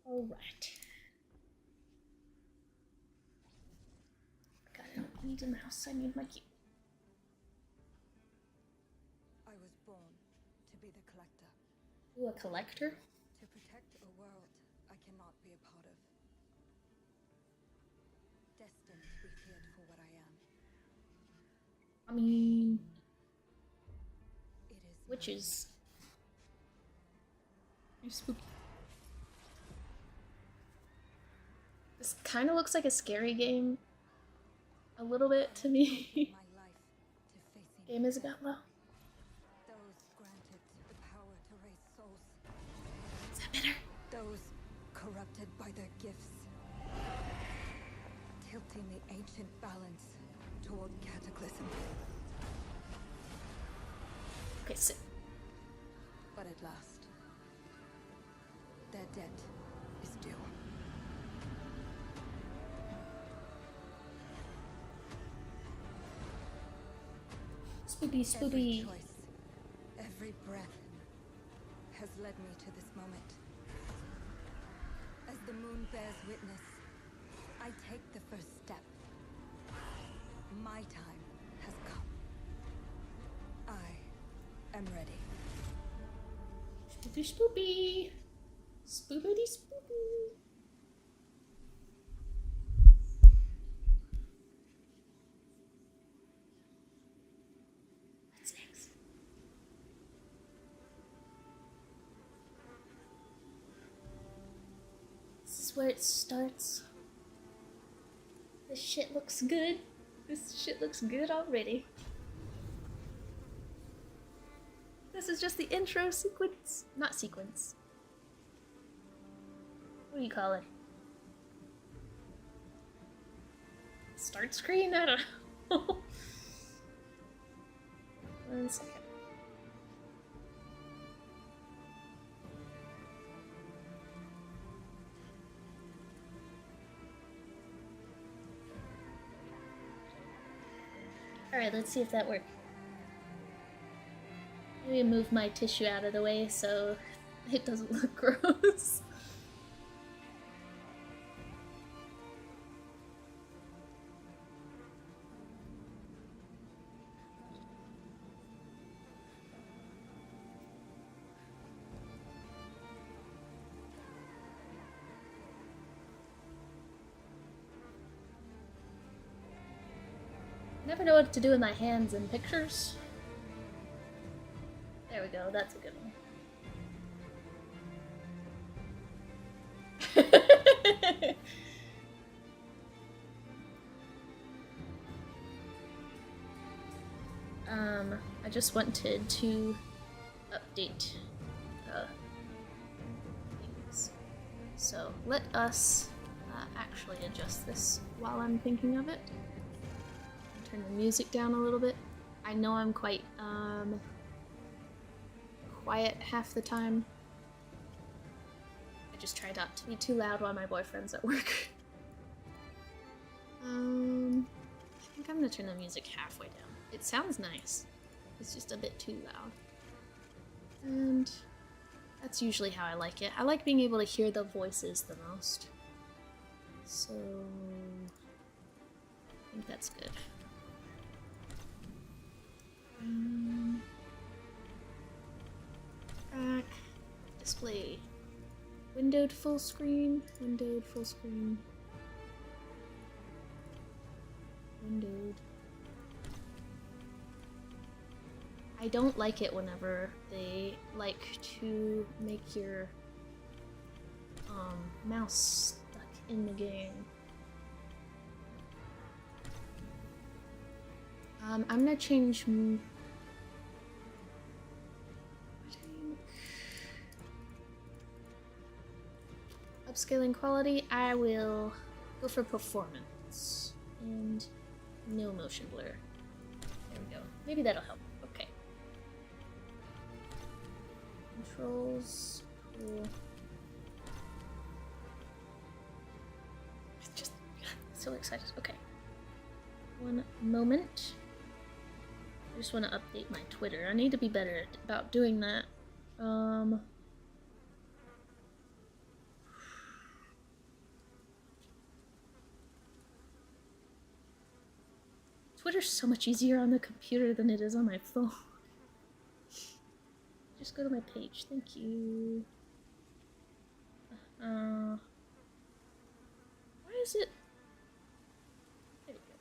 Alright. God, I don't need a mouse, I need my key. I was born to be the collector. Ooh, a collector? To protect a world I cannot be a part of. Destined to be feared for what I am. I mean, It is witches. You're spooky. This kind of looks like a scary game. A little bit to me. my life to facing Game is about love. those granted the power to raise souls. Is that better? Those corrupted by their gifts. Tilting the ancient balance toward cataclysm. Okay, sit. But at last, their debt is due. Spoopy, spoopy. Every choice, every breath has led me to this moment. As the moon bears witness, I take the first step. My time has come. I am ready. Spoopy, spoopy. Spoopity, spoopy. What's next? This is where it starts. This shit looks good. This shit looks good already. This is just the intro sequence. Not sequence. What do you call it? Start screen? I don't know. 1 second. Alright, let's see if that worked. Let me move my tissue out of the way so it doesn't look gross. Never know what to do with my hands in pictures. There we go, that's a good one. I just wanted to update things. So let us actually adjust this while I'm thinking of it. Turn the music down a little bit. I know I'm quite quiet half the time. I I just try not to be too loud while my boyfriend's at work. I think I'm gonna turn the music halfway down. It sounds nice. It's just a bit too loud. And that's usually how I like it. I like being able to hear the voices the most. So I think that's good. Track, display, windowed full screen, windowed full screen, windowed. I don't like it whenever they like to make your mouse stuck in the game. I'm gonna change. Upscaling quality, I will go for performance and no motion blur. There we go. Maybe that'll help. Okay. Controls. Cool. Just so excited. Okay. One moment. I just want to update my Twitter. I need to be better about doing that. Twitter's so much easier on the computer than it is on my phone. Just go to my page. Thank you. Why is it? There we go.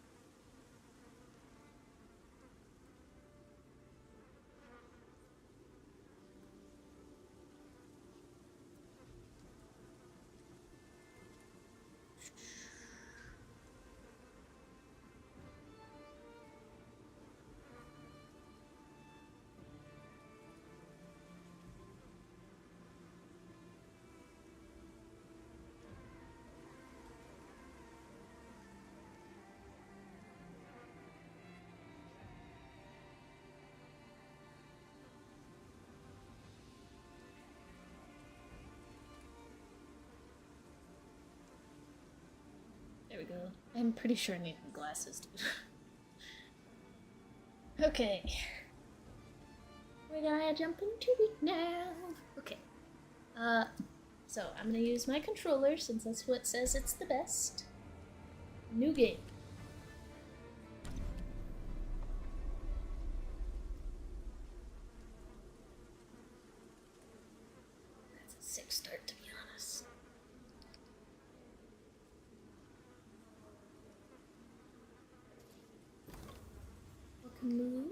There we go. I'm pretty sure I need glasses, dude. Okay. We're gonna jump into it now. Okay. So I'm gonna use my controller since that's what says it's the best. New game. That's a sick start, to be honest. Welcome move.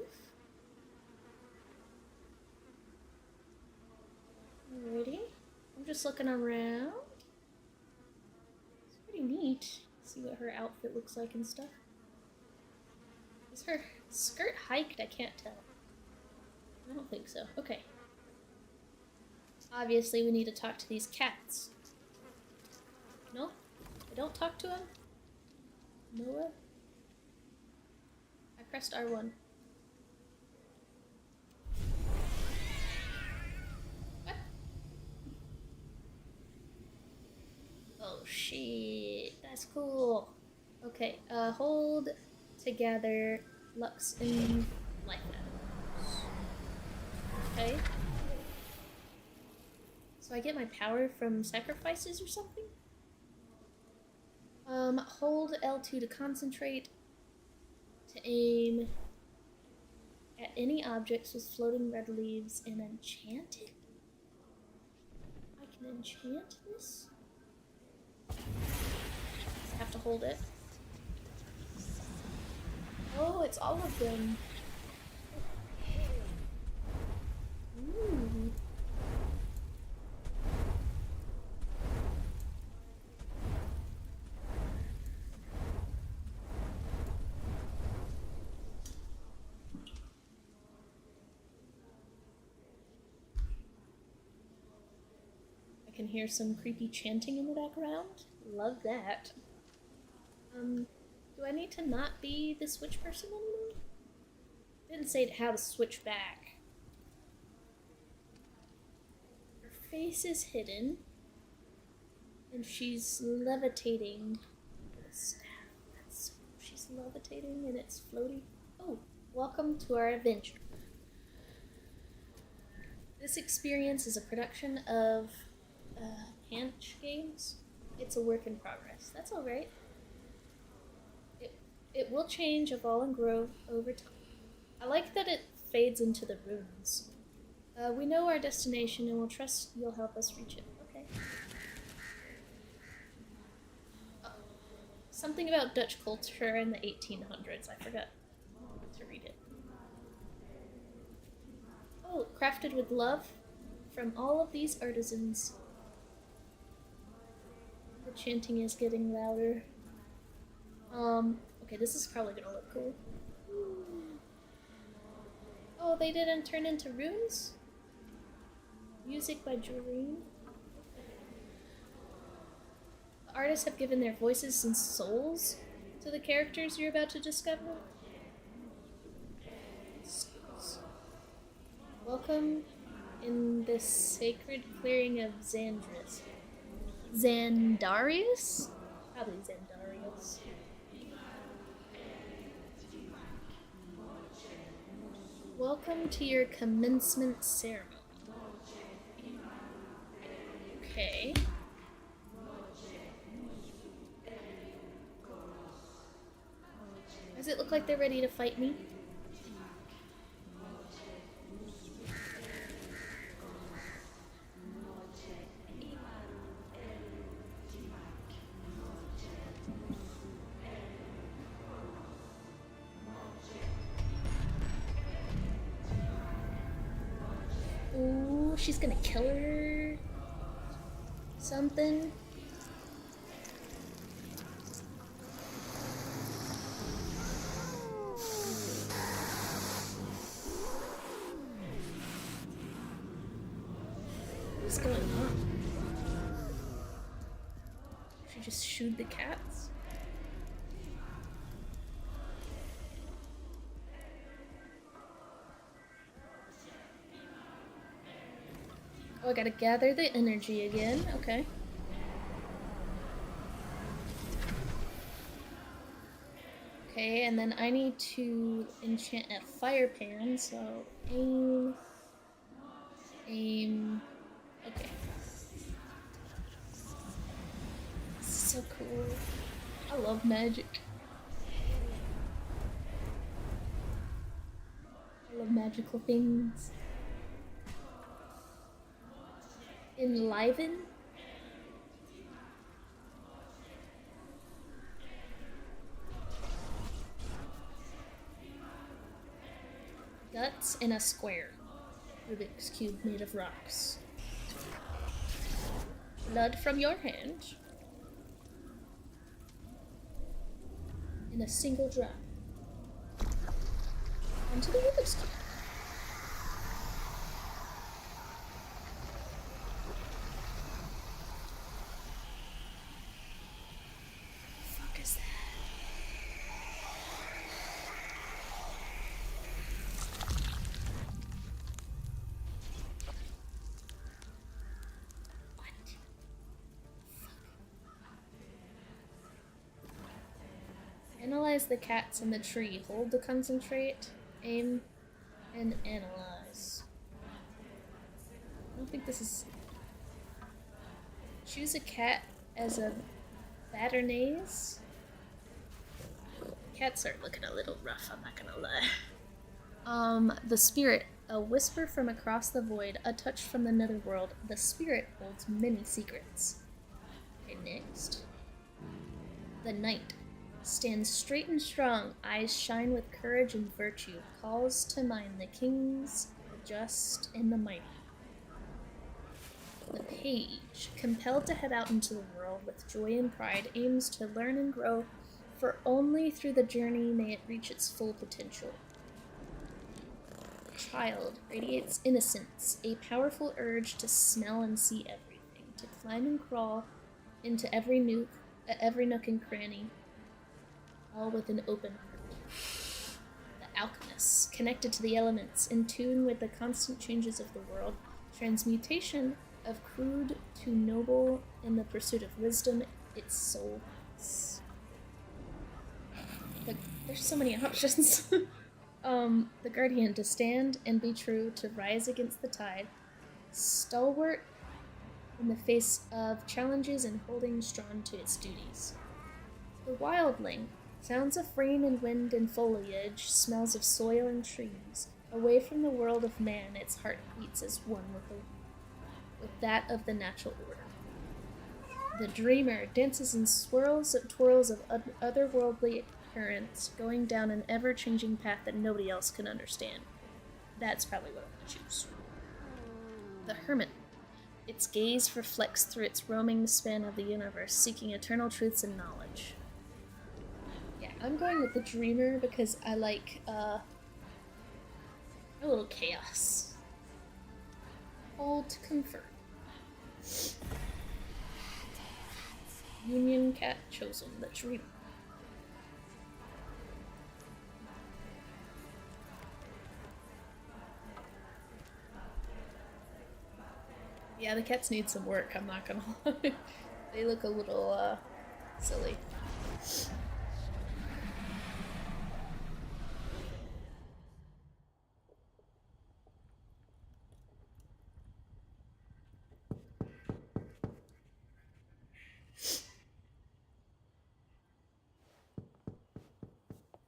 Alrighty. I'm just looking around. It's pretty neat. See what her outfit looks like and stuff. Is her skirt hiked? I can't tell. I don't think so. Okay. Obviously, we need to talk to these cats. No? I don't talk to them? Noah? I pressed R1. What? Oh shit, that's cool. Okay, hold together Lux and life matters. Okay. So I get my power from sacrifices or something? Hold L2 to concentrate, to aim at any objects with floating red leaves and enchant it? I can enchant this? I have to hold it. Oh, it's all of them. Ooh. I can hear some creepy chanting in the background. Love that. Do I need to not be the switch person anymore? Didn't say how to switch back. Her face is hidden. And she's levitating. She's levitating and it's floating. Oh, welcome to our adventure. This experience is a production of Hanch Games. It's a work in progress. That's alright. It will change, evolve, and grow over time. I like that it fades into the ruins. We know our destination and we'll trust you'll help us reach it. Okay. Something about Dutch culture in the 1800s. I forgot to read it. Oh, crafted with love from all of these artisans. The chanting is getting louder. Okay, this is probably gonna look cool. Oh, they didn't turn into runes? Music by Joreen. The artists have given their voices and souls to the characters you're about to discover. Welcome in this sacred clearing of Xandris. Xandarius? Probably Xandarius. Welcome to your commencement ceremony. Okay. Does it look like they're ready to fight me? Ooh, she's gonna kill her. Something. What's going on? She just shoot the cats? Oh, I gotta gather the energy again. Okay. Okay, and then I need to enchant a fire pan, so aim. Aim. Okay. So cool. I love magic. I love magical things. Enliven? Guts in a square. Rubik's Cube made of rocks. Blood from your hand. In a single drop. Onto the Rubik's Cube. What the fuck is that? Analyze the cats in the tree. Hold to concentrate, aim, and analyze. I don't think this is... Choose a cat as a Batternase. Cats are looking a little rough, I'm not gonna lie. The spirit. A whisper from across the void, a touch from the netherworld. The spirit holds many secrets. Okay, next. The knight. Stands straight and strong, eyes shine with courage and virtue, calls to mind the kings, the just, and the mighty. The page, compelled to head out into the world with joy and pride, aims to learn and grow, for only through the journey may it reach its full potential. The child radiates innocence, a powerful urge to smell and see everything, to climb and crawl into every nook and cranny, all with an open heart. The alchemist, connected to the elements, in tune with the constant changes of the world, transmutation Of crude to noble in the pursuit of wisdom, its soul has. There's so many options. The Guardian, to stand and be true, to rise against the tide, stalwart in the face of challenges and holding strong to its duties. The Wildling, sounds of rain and wind and foliage, smells of soil and trees. Away from the world of man, its heart beats as one with that of the natural order. The Dreamer dances in swirls and twirls of otherworldly currents, going down an ever-changing path that nobody else can understand. That's probably what I'm gonna choose. The Hermit. Its gaze reflects through its roaming span of the universe, seeking eternal truths and knowledge. Yeah, I'm going with the Dreamer because I like a little chaos. Hold to confer. Union Cat chosen, the Dreamer. Yeah, the cats need some work, I'm not gonna lie. They look a little, silly.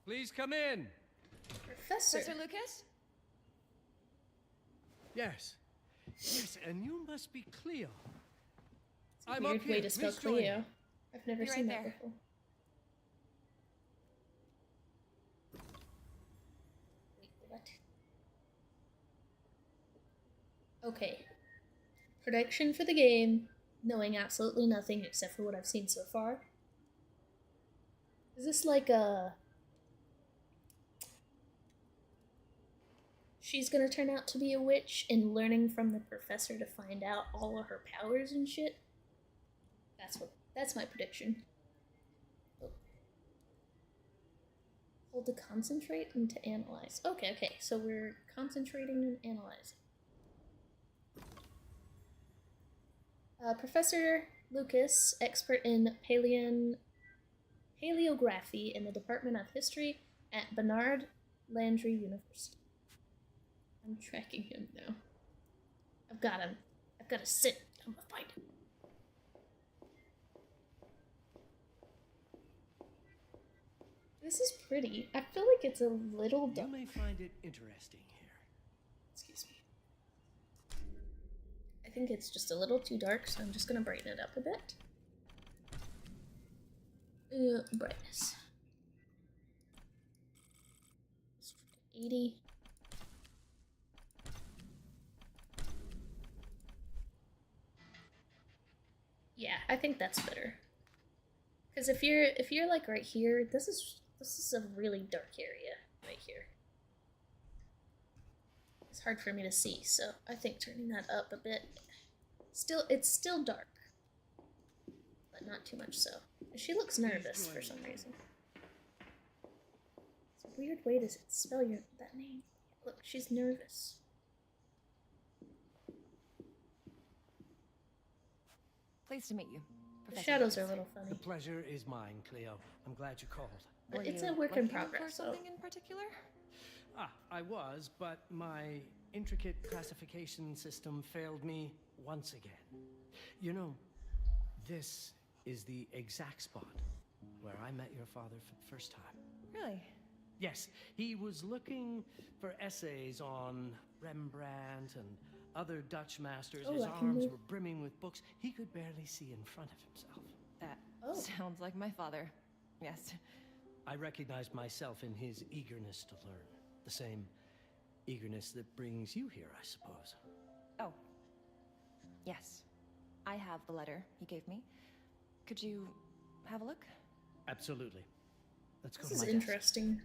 Please come in. Professor. Professor Lucas? Yes. Yes, and you must be Cleo. I'm Weird up here. way to spell Please join Cleo. me. I've never Be seen right that there. before. Wait, what? Okay. Prediction for the game, knowing absolutely nothing except for what I've seen so far. Is this like a... She's gonna turn out to be a witch and learning from the professor to find out all of her powers and shit? That's my prediction. Oh. Hold to concentrate and to analyze. Okay, so we're concentrating and analyzing. Professor Lucas, expert in paleography in the Department of History at Bernard Landry University. I'm tracking him now. I've got him. I've got to sit. I'm gonna find him. This is pretty. I feel like it's a little dark. You may find it interesting here. Excuse me. I think it's just a little too dark, so I'm just gonna brighten it up a bit. Brightness. 80. Yeah, I think that's better. Because if you're like right here, this is a really dark area right here. It's hard for me to see, so I think turning that up a bit. It's still dark, but not too much so. She looks nervous for some reason. It's a weird way to spell that name. Look, she's nervous. Pleased to meet you. The Professor shadows are a Lucas. little funny. The pleasure is mine, Cleo. I'm glad you called. But Were it's you a work in looking progress, for so... something in particular? I was, but my intricate classification system failed me once again. You know, this is the exact spot where I met your father for the first time. Really? Yes, he was looking for essays on Rembrandt and other Dutch masters. Oh, His I can arms move. were brimming with books. He could barely see in front of himself. That Oh. sounds like my father. Yes. I recognized myself in his eagerness to learn. The same eagerness that brings you here, I suppose. Oh. Yes. I have the letter he gave me. Could you have a look? Absolutely. Let's go This to is my desk. interesting.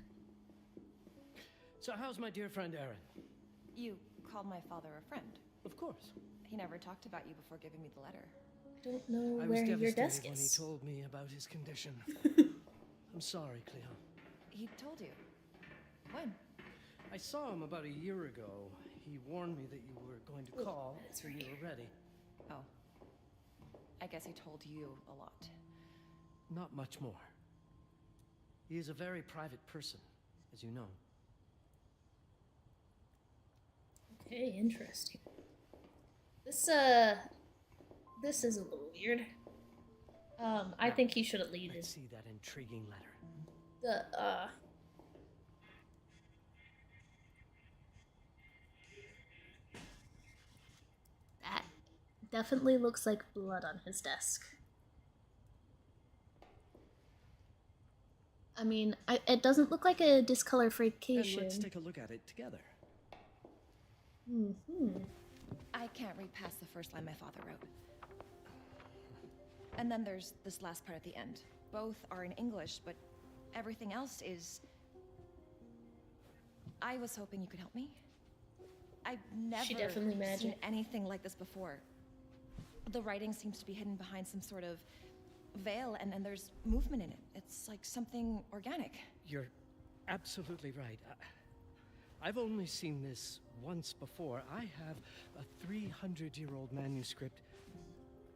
So how's my dear friend Aaron? You called my father a friend. Of course. He never talked about you before giving me the letter. I don't know I was where your devastated desk when he is. told me about his condition. I'm sorry, Cleo. He told you. When? I saw him about a year ago. He warned me that you were going to call That's when right you were ready. Oh. I guess he told you a lot. Not much more. He is a very private person, as you know. Okay, interesting. This is a little weird. I Now, think he should at least let's see that intriguing letter. the that definitely looks like blood on his desk. I mean, it doesn't look like a And discolorification. let's take a look at it together. I can't read past the first line my father wrote. And then there's this last part at the end. Both are in English, but everything else is... I was hoping you could help me. I've never definitely seen magic. anything like this before. The writing seems to be hidden behind some sort of veil, and there's movement in it. It's like something organic. You're absolutely right. I've only seen this once before. I have a 300-year-old manuscript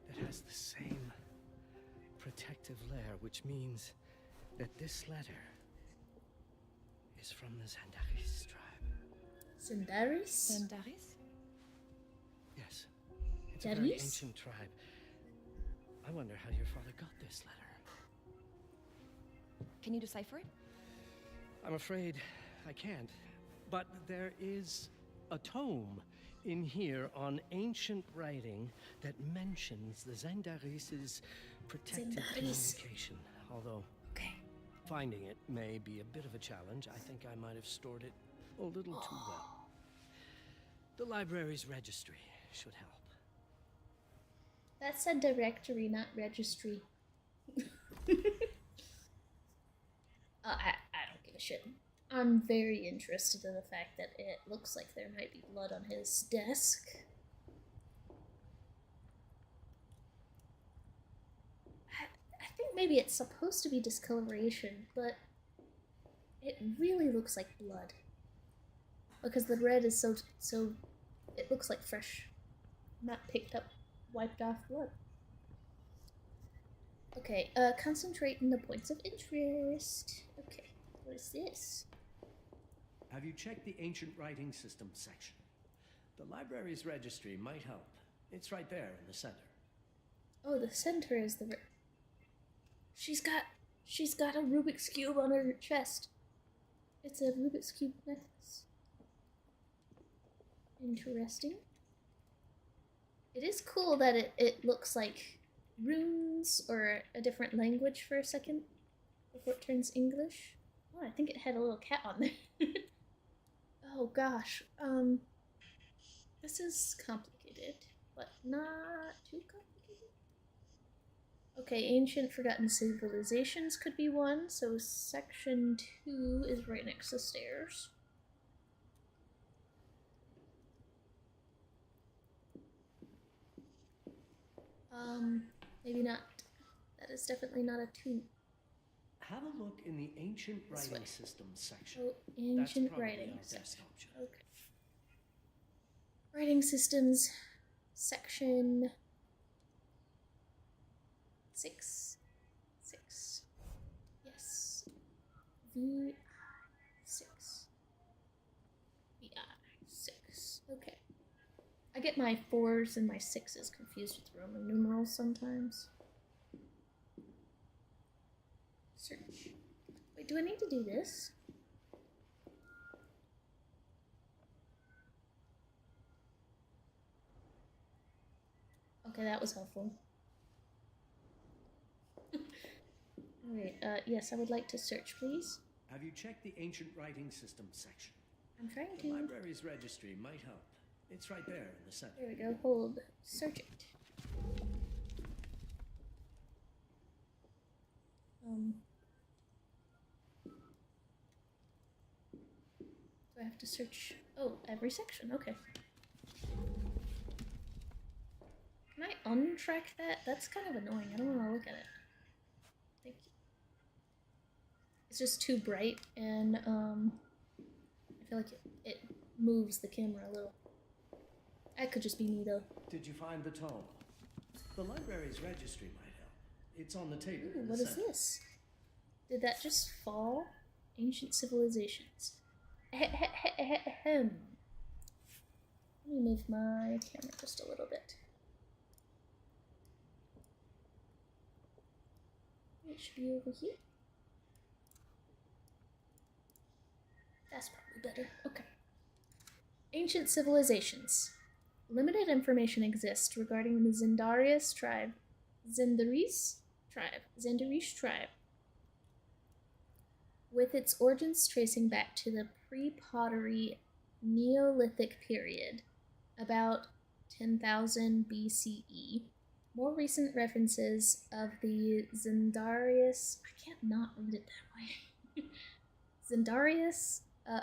that has the same protective layer, which means that this letter is from the Zandaris tribe. Zandaris? Zandaris? Yes, it's a very Zandaris? ancient tribe. I wonder how your father got this letter. Can you decipher it? I'm afraid I can't. But there is a tome in here on ancient writing that mentions the Zandaris' protected Zandaris. communication. Although Okay. finding it may be a bit of a challenge. I think I might have stored it a little too well. The library's registry should help. That's a directory, not registry. I don't give a shit. I'm very interested in the fact that it looks like there might be blood on his desk. I think maybe it's supposed to be discoloration, but it really looks like blood. Because the red is so it looks like fresh, not picked up, wiped off blood. Okay, concentrate on the points of interest. Okay, what is this? Have you checked the ancient writing system section? The library's registry might help. It's right there in the center. Oh, the center is the. She's got a Rubik's cube on her chest. It's a Rubik's cube necklace. Interesting. It is cool that it looks like runes or a different language for a second before it turns English. Oh, I think it had a little cat on there. Oh gosh. This is complicated, but not too complicated. Okay, ancient forgotten civilizations could be one, so section 2 is right next to stairs. Maybe not. That is definitely not a 2. Have a look in the ancient This writing way. system section. Oh, ancient That's probably writing our best section. option. Okay. Writing systems, section 6. 6. Yes. VI6. VI6. Okay. I get my 4s and my 6s confused with Roman numerals sometimes. Search. Wait, do I need to do this? Okay, that was helpful. Alright, yes, I would like to search, please. Have you checked the ancient writing system section? I'm trying The to. library's registry might help. It's right there in the center. There we go. Hold. Search it. Do I have to search? Oh, every section. Okay. Can I untrack that? That's kind of annoying. I don't want to look at it. Thank you. It's just too bright, and I feel like it moves the camera a little. That could just be me though. Did you find the tome? The library's registry might help. It's on the table. Ooh, in the what is center. this? Did that just fall? Ancient civilizations. Ahem. Let me move my camera just a little bit. It should be over here. That's probably better. Okay. Ancient civilizations. Limited information exists regarding the Zendarius tribe. Zendarish tribe. With its origins tracing back to the pre-pottery Neolithic period, about 10,000 BCE. More recent references of the Zendarius, I can't not read it that way, Zendarius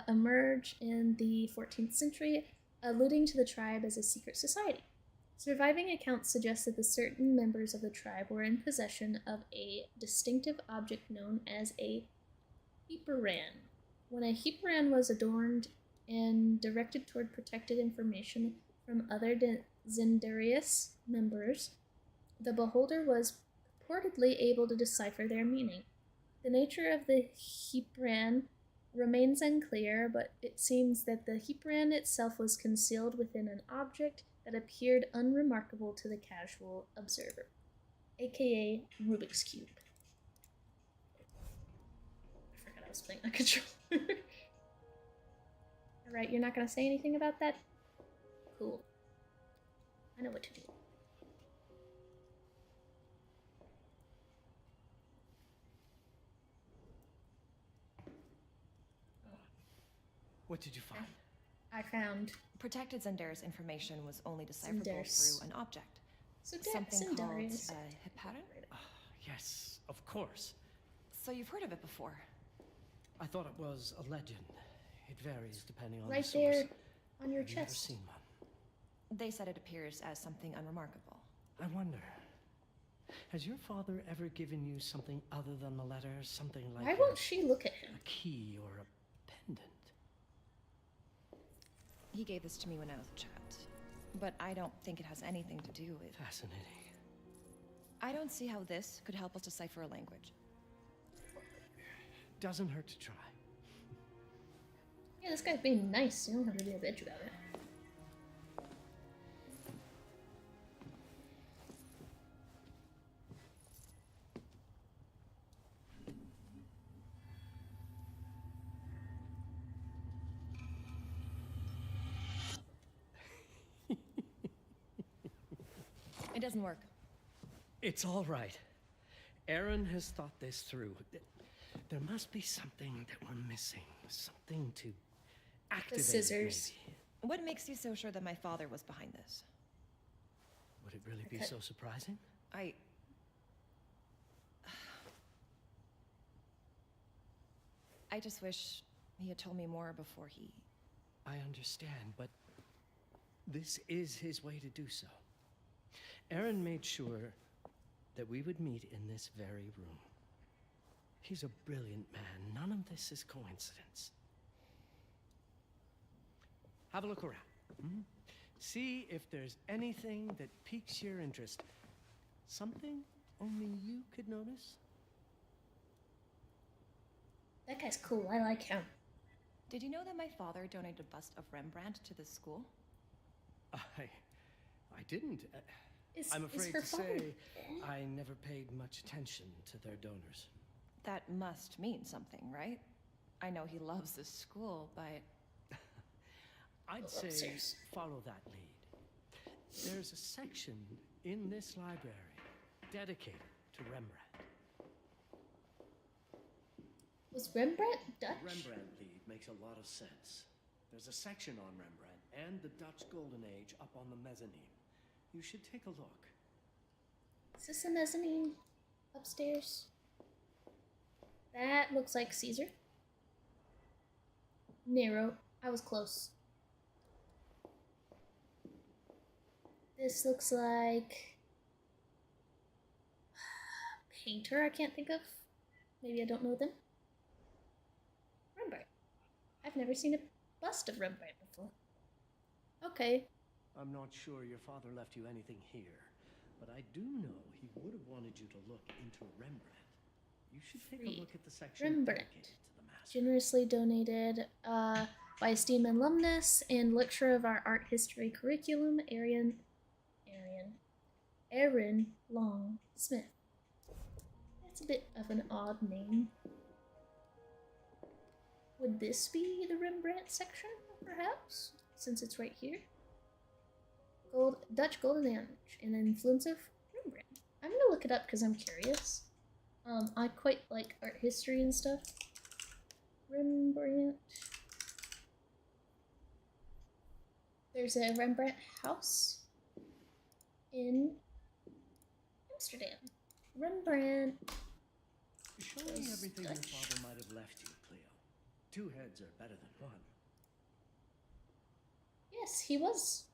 emerge in the 14th century, alluding to the tribe as a secret society. Surviving accounts suggest that the certain members of the tribe were in possession of a distinctive object known as a Heparan. When a Heparan was adorned and directed toward protected information from other Zendarius members, the beholder was purportedly able to decipher their meaning. The nature of the Heparan remains unclear, but it seems that the Heparan itself was concealed within an object that appeared unremarkable to the casual observer, aka Rubik's Cube. I forgot I was playing a controller. Alright, you're not gonna say anything about that? Cool. I know what to do. What did you find? I found Protected Zendarius information was only decipherable Zendarius. through an object. so Something called Zendarius. a Heparan? Yes, of course. So you've heard of it before? I thought it was a legend. It varies depending on Right the source. there on your I've never chest. seen one. They said it appears as something unremarkable. I wonder, has your father ever given you something other than the letter? Something like Why won't she look at him? a key or a pendant? He gave this to me when I was a child. But I don't think it has anything to do with... Fascinating. I don't see how this could help us decipher a language. Doesn't hurt to try. Yeah, this guy's being nice. You don't have to be a bitch about it. It doesn't work. It's all right. Aaron has thought this through. There must be something that we're missing. Something to activate. The scissors. Maybe. What makes you so sure that my father was behind this? Would it really be so surprising? I just wish he had told me more before he... I understand, but this is his way to do so. Aaron made sure that we would meet in this very room. He's a brilliant man. None of this is coincidence. Have a look around. Hmm? See if there's anything that piques your interest. Something only you could notice? That guy's cool. I like him. Did you know that my father donated a bust of Rembrandt to this school? I didn't. I'm Is afraid her to father say dead? I never paid much attention to their donors. That must mean something, right? I know he loves this school, but... I'd say Upstairs. follow that lead. There's a section in this library dedicated to Rembrandt. Was Rembrandt Dutch? Rembrandt lead makes a lot of sense. There's a section on Rembrandt and the Dutch Golden Age up on the mezzanine. You should take a look. Is this a mezzanine upstairs? That looks like Caesar. Nero. I was close. This looks like... painter I can't think of. Maybe I don't know them. Rembrandt. I've never seen a bust of Rembrandt before. Okay. I'm not sure your father left you anything here, but I do know he would have wanted you to look into Rembrandt. You should take a look at the section Rembrandt. dedicated to the master. Generously donated by esteemed alumnus and lecturer of our art history curriculum, Aaron Long Smith. That's a bit of an odd name. Would this be the Rembrandt section, perhaps? Since it's right here? Dutch Golden Age, an influence of Rembrandt. I'm gonna look it up because I'm curious. I quite like art history and stuff. Rembrandt. There's a Rembrandt house in Amsterdam. Rembrandt. Show me everything your father might have left you, Cleo. 2 heads are better than 1. Yes, he was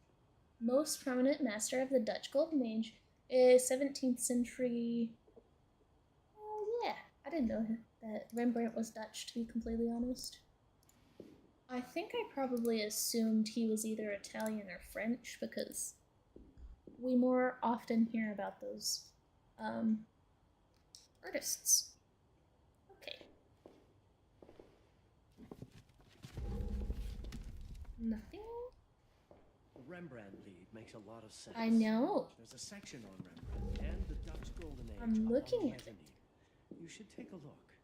most prominent master of the Dutch Golden Age, a 17th century. Oh yeah, I didn't know that Rembrandt was Dutch, to be completely honest. I think I probably assumed he was either Italian or French because we more often hear about those artists. Okay. Nothing? The Rembrandt lead makes a lot of sense. I know. There's a section on Rembrandt and the Dutch Golden Age. I'm up looking on the at it. mezzanine. You should take a look.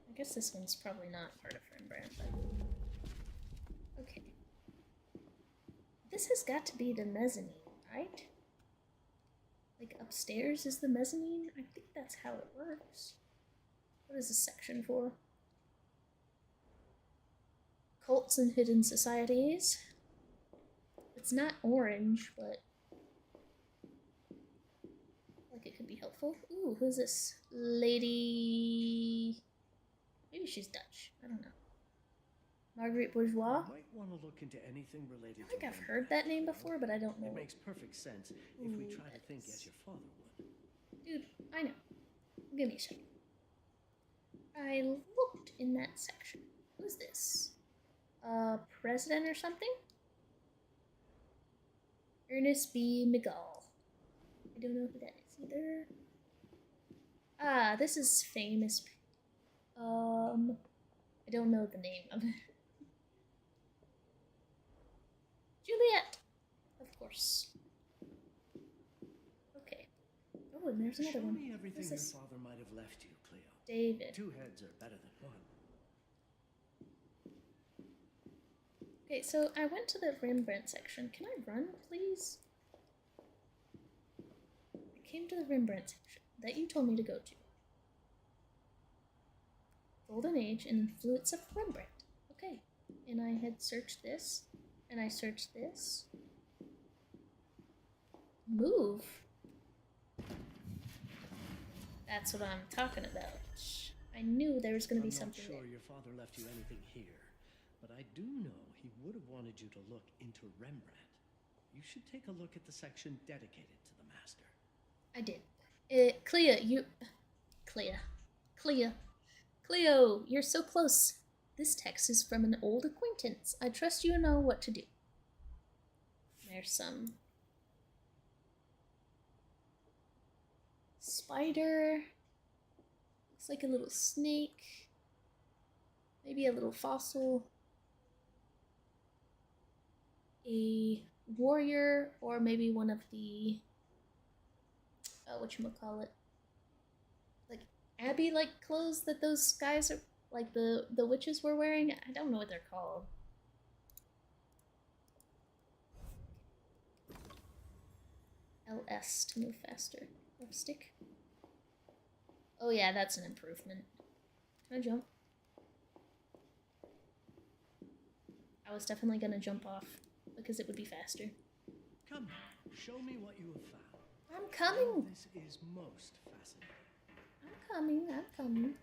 I guess this one's probably not part of Rembrandt, but... Okay. This has got to be the mezzanine, right? Like upstairs is the mezzanine? I think that's how it works. What is this section for? Cults and hidden societies. It's not orange, but like it could be helpful. Ooh, who's this lady? Maybe she's Dutch. I don't know. Marguerite Bourgeois. You might want to look into anything related I think to I've heard that name before, but I don't know. It makes perfect sense if we try to think as your father would. Dude, I know. Give me a second. I looked in that section. Who's this? President or something? Ernest B. McGall. I don't know who that is either. Ah, this is famous. I don't know the name of it. Juliet! Of course. Okay. Oh, and there's another one. Show me everything What's your this? father might have left you, Cleo. David. 2 heads are better than 1. Okay, so I went to the Rembrandt section. Can I run, please? I came to the Rembrandt section that you told me to go to. Golden Age and influence of Rembrandt. Okay. And I had searched this, and I searched this. Move. That's what I'm talking about. I knew there was going to be something I'm not sure there. your father left you anything here, but I do know he would have wanted you to look into Rembrandt. You should take a look at the section dedicated to the master. I did. Cleo, you're so close. This text is from an old acquaintance. I trust you know what to do. There's some spider. Looks like a little snake. Maybe a little fossil. A warrior, or maybe one of the whatchamacallit, like Abbey-like clothes that those guys are, like the witches were wearing. I don't know what they're called. LS to move faster. Left stick. Oh yeah, that's an improvement. Can I jump? I was definitely gonna jump off because it would be faster. Come, show me what you have found. I'm coming. This is most fascinating. I'm coming.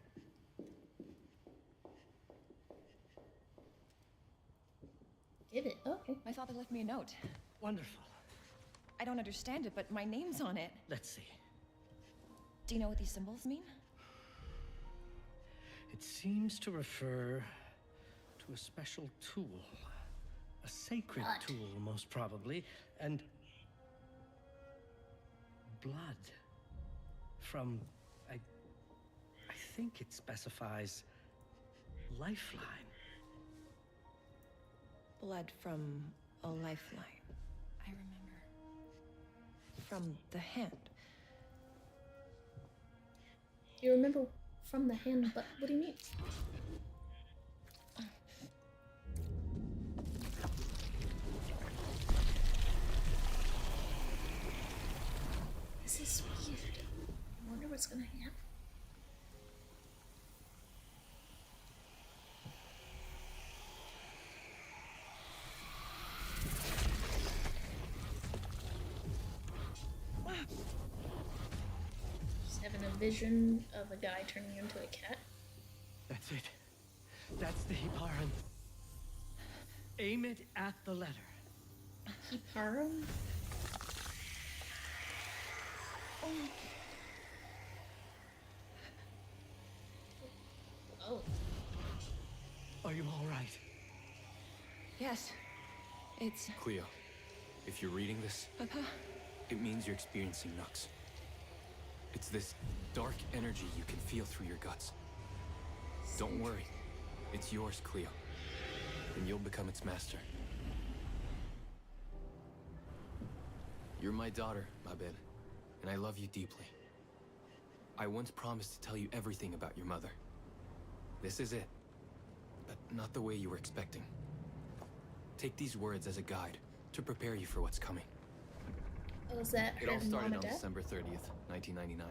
Give it. Okay. My father left me a note. Wonderful. I don't understand it, but my name's on it. Let's see. Do you know what these symbols mean? It seems to refer to a special tool. A sacred What? tool, most probably. And blood. From, I think it specifies lifeline. Blood from a lifeline. I remember. From the hand. You remember from the hand, but what do you mean? This is weird. I wonder what's gonna happen. Just having a vision of a guy turning into a cat. That's it. That's the Hiparan. Aim it at the letter. Hiparum? Oh. Are you all right? Yes. It's... Cleo, if you're reading this, Papa? it means you're experiencing Nux. It's this dark energy you can feel through your guts. Don't worry. It's yours, Cleo. And you'll become its master. You're my daughter, Mabel, and I love you deeply. I once promised to tell you everything about your mother. This is it, but not the way you were expecting. Take these words as a guide to prepare you for what's coming. Oh, is that It her all mom started and on dad? December 30th, 1999.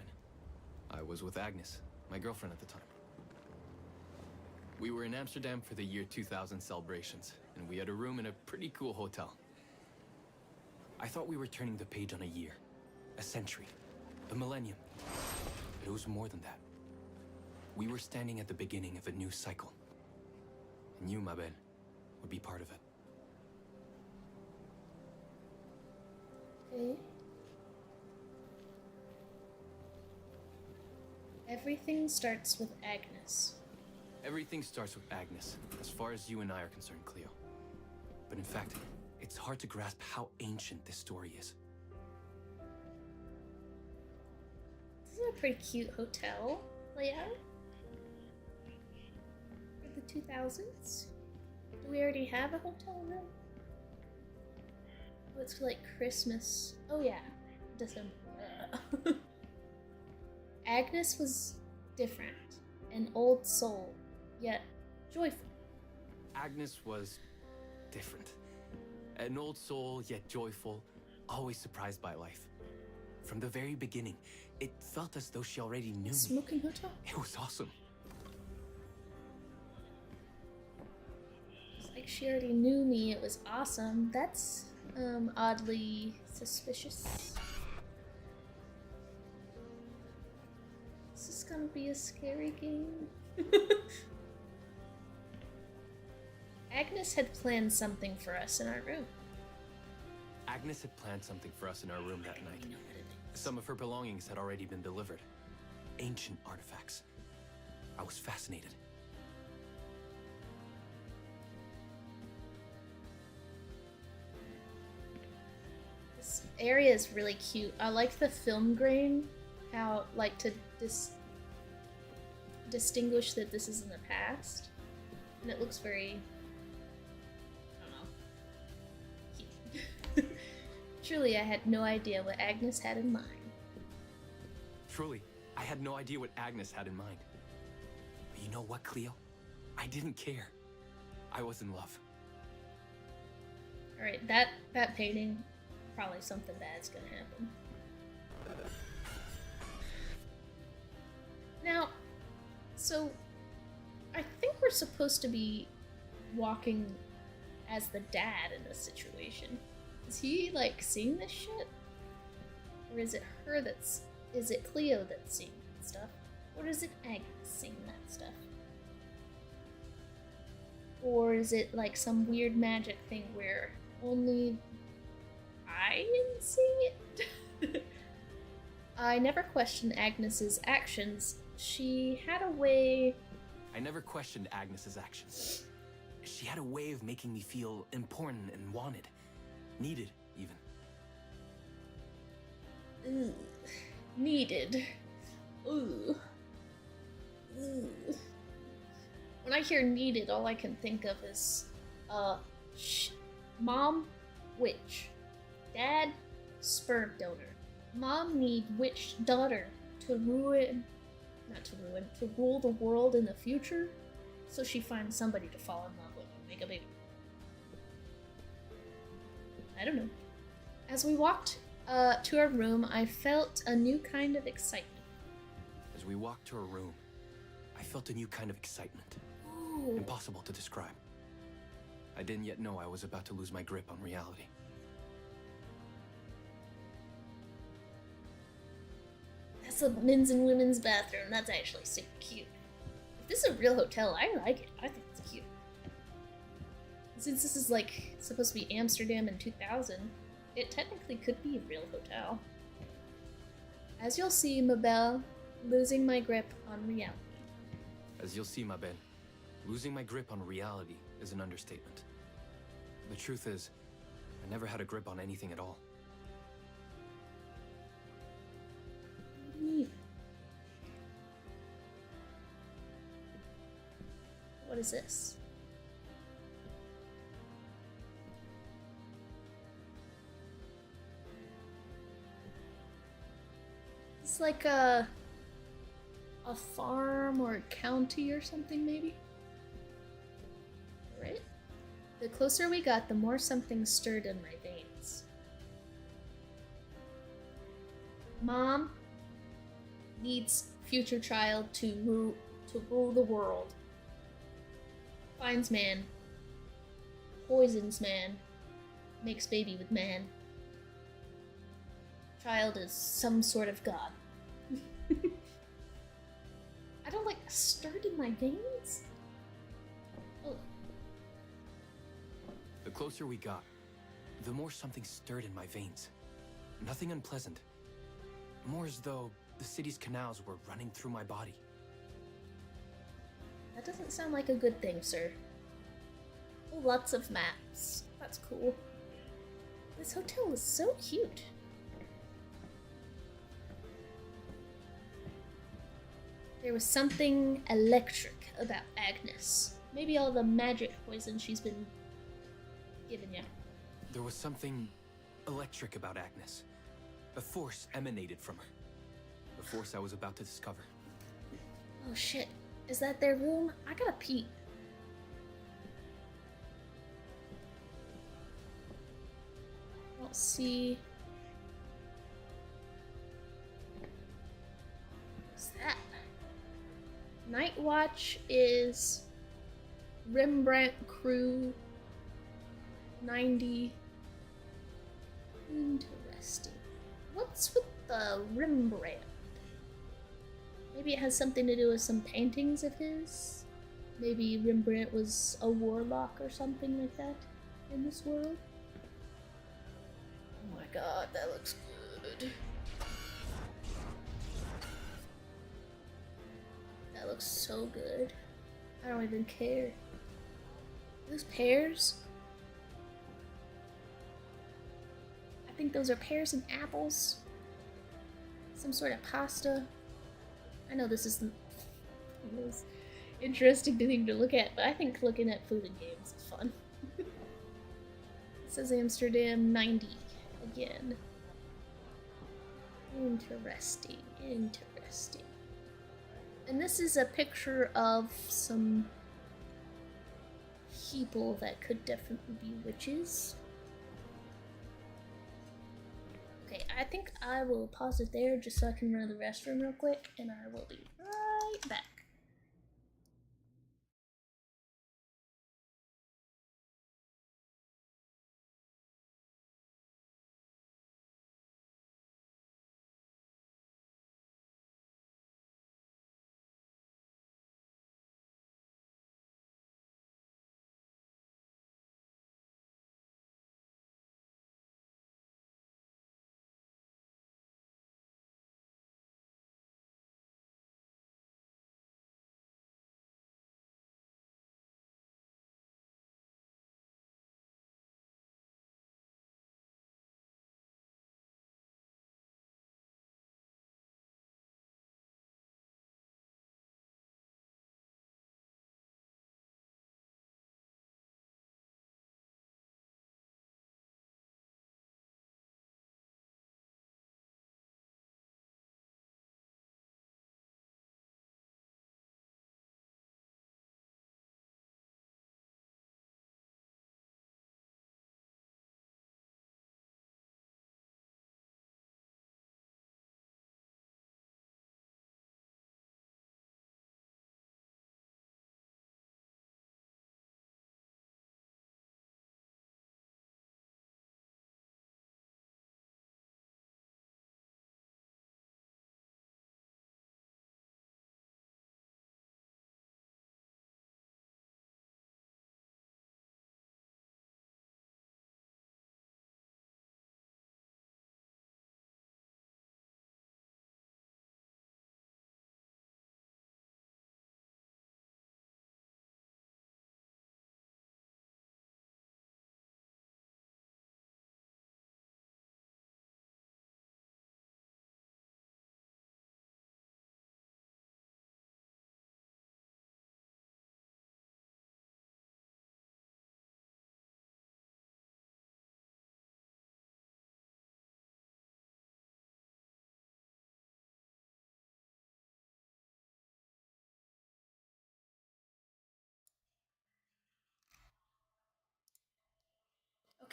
I was with Agnes, my girlfriend at the time. We were in Amsterdam for the year 2000 celebrations, and we had a room in a pretty cool hotel. I thought we were turning the page on a year, a century, a millennium. But it was more than that. We were standing at the beginning of a new cycle. And you, Mabel, would be part of it. Okay. Everything starts with Agnes. Everything starts with Agnes, as far as you and I are concerned, Cleo. But in fact, it's hard to grasp how ancient this story is. This is a pretty cute hotel layout for the 2000s. Do we already have a hotel room? Oh, it's for like Christmas. Oh yeah, December. Agnes was different, an old soul, yet joyful. Agnes was different. An old soul, yet joyful, always surprised by life. From the very beginning, it felt as though she already knew me. Smoking hotel? It was awesome. It's like she already knew me. It was awesome. That's oddly suspicious. This is gonna be a scary game. Agnes had planned something for us in our room. Agnes had planned something for us in our room that night. You know what it is. Some of her belongings had already been delivered. Ancient artifacts. I was fascinated. This area is really cute. I like the film grain. How, like, to distinguish that this is in the past. And it looks very... I don't know. Cute. Truly, I had no idea what Agnes had in mind. Truly, I had no idea what Agnes had in mind. But you know what, Cleo? I didn't care. I was in love. Alright, that painting, probably something bad's gonna happen. Now, so, I think we're supposed to be walking as the dad in this situation. Is he, like, seeing this shit? Or is it her that's... Is it Cleo that's seeing that stuff? Or is it Agnes seeing that stuff? Or is it, like, some weird magic thing where only I am seeing it? I never questioned Agnes's actions. She had a way... I never questioned Agnes's actions. She had a way of making me feel important and wanted. Needed, even. Ugh. Needed. Ugh. Ugh. When I hear needed, all I can think of is, mom, witch. Dad, sperm donor. Mom need witch daughter to to rule the world in the future, so she finds somebody to fall in love with and make a baby. I don't know. As we walked to our room, I felt a new kind of excitement. As we walked to her room, I felt a new kind of excitement. Ooh. Impossible to describe. I didn't yet know I was about to lose my grip on reality. That's a men's and women's bathroom. That's actually super cute. If this is a real hotel, I like it. I think it's cute. Since this is like supposed to be Amsterdam in 2000, it technically could be a real hotel. As you'll see, Mabel, losing my grip on reality. As you'll see, Mabel, losing my grip on reality is an understatement. The truth is, I never had a grip on anything at all. What is this? It's like a farm or a county or something, maybe? Right? The closer we got, the more something stirred in my veins. Mom needs future child to rule the world. Finds man, poisons man, makes baby with man. Child is some sort of god. I don't like stirred in my veins. Oh. The closer we got, the more something stirred in my veins. Nothing unpleasant. More as though the city's canals were running through my body. That doesn't sound like a good thing, sir. Oh, lots of maps. That's cool. This hotel is so cute. There was something electric about Agnes. Maybe all the magic poison she's been giving you. There was something electric about Agnes. A force emanated from her. The force I was about to discover. Oh shit. Is that their room? I gotta pee. I don't see. What's that? Night Watch is Rembrandt Crew 90. Interesting. What's with the Rembrandt? Maybe it has something to do with some paintings of his? Maybe Rembrandt was a warlock or something like that in this world? Oh my god, that looks good. That looks so good. I don't even care. Are those pears? I think those are pears and apples. Some sort of pasta. I know this isn't the most interesting thing to look at, but I think looking at food and games is fun. It says Amsterdam 90 again. Interesting, interesting. And this is a picture of some people that could definitely be witches. Okay, I think I will pause it there just so I can run to the restroom real quick, and I will be right back.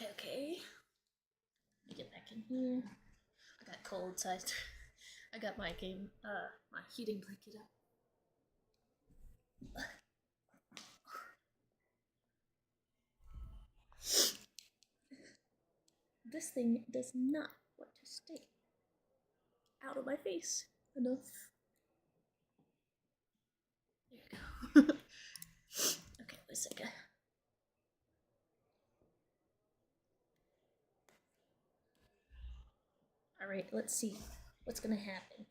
Okay. Let me get back in here. I got cold, so I got my my heating blanket up. This thing does not want to stay out of my face enough. There you go. Okay, wait a second. Alright, let's see what's gonna happen.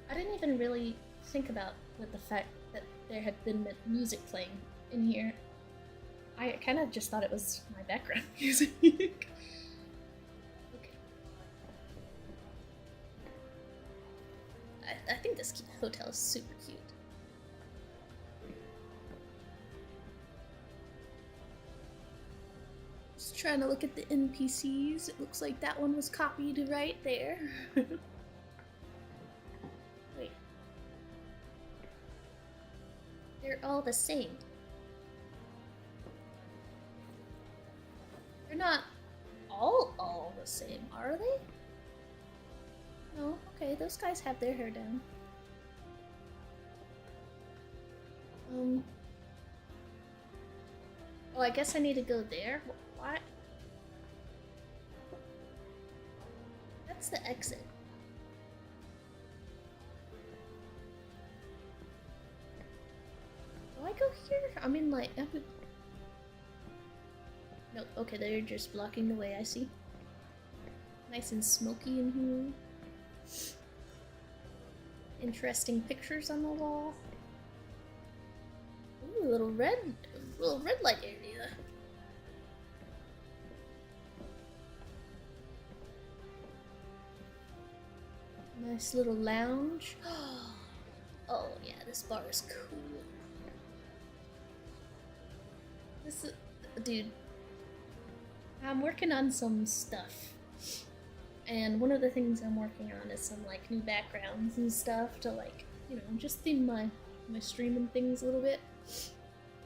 I didn't even really think about with the fact that there had been music playing in here. I kind of just thought it was my background music. Okay. I think this hotel is super cute. Just trying to look at the NPCs. It looks like that one was copied right there. Wait. They're all the same. They're not all the same, are they? No, okay, those guys have their hair down. Oh, I guess I need to go there. What? That's the exit. Do I go here? I mean, like, nope, okay, they're just blocking the way, I see. Nice and smoky in here. Interesting pictures on the wall. Ooh, little red light area. Nice little lounge. Oh yeah, this bar is cool. This is, dude, I'm working on some stuff. And one of the things I'm working on is some like new backgrounds and stuff to like, you know, just theme my streaming things a little bit.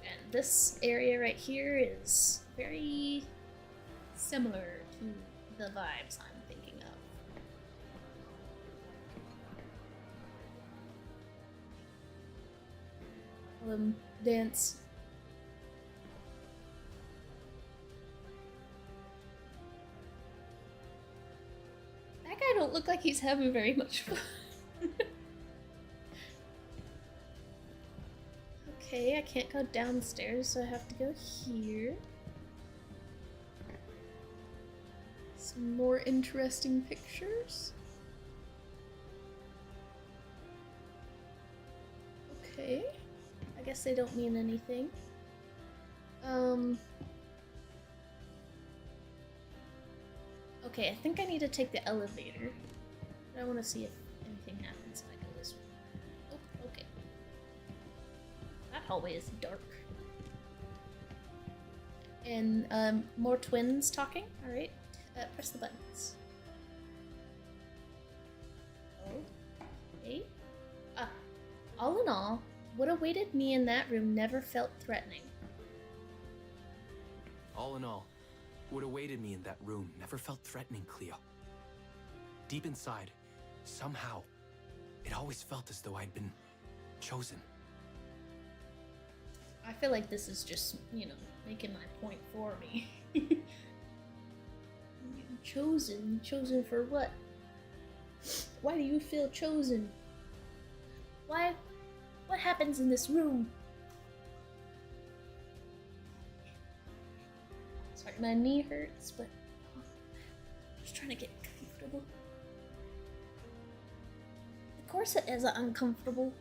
And this area right here is very similar to the vibes I'm thinking of. Dance. That guy don't look like he's having very much fun. Okay, I can't go downstairs, so I have to go here. Some more interesting pictures. Okay. I guess they don't mean anything. Okay, I think I need to take the elevator. I want to see if anything happens if I go this way. Oh, okay. That hallway is dark. And, more twins talking. Alright. Press the buttons. Okay. All in all, what awaited me in that room never felt threatening. All in all, what awaited me in that room never felt threatening, Cleo. Deep inside, somehow, it always felt as though I'd been chosen. I feel like this is just, you know, making my point for me. Chosen? Chosen for what? Why do you feel chosen? Why? What happens in this room? Sorry, my knee hurts, but I'm just trying to get comfortable. Of course it is uncomfortable.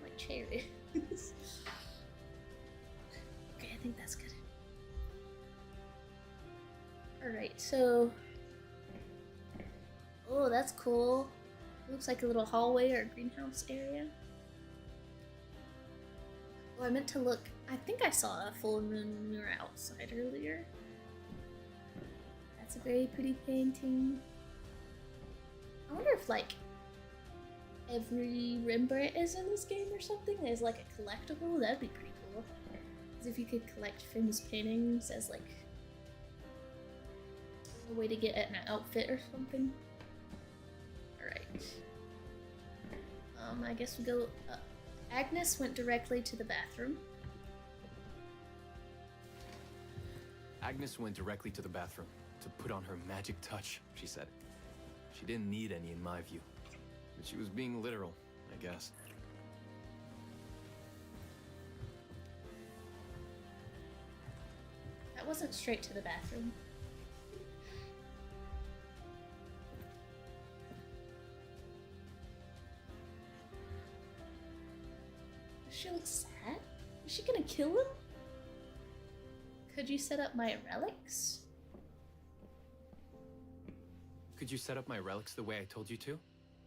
My chair is. Okay, I think that's good. Alright, so... Oh, that's cool. Looks like a little hallway or greenhouse area. Oh, I meant to look. I think I saw a full moon when we were outside earlier. That's a very pretty painting. I wonder if, like, every Rembrandt is in this game or something as like a collectible. That'd be pretty cool. As if you could collect famous paintings as like a way to get an outfit or something. Alright. I guess we go. Agnes went directly to the bathroom. Agnes went directly to the bathroom to put on her magic touch, she said. She didn't need any in my view. But she was being literal, I guess. That wasn't straight to the bathroom. She looks sad. Is she gonna kill him? Could you set up my relics? Could you set up my relics the way I told you to?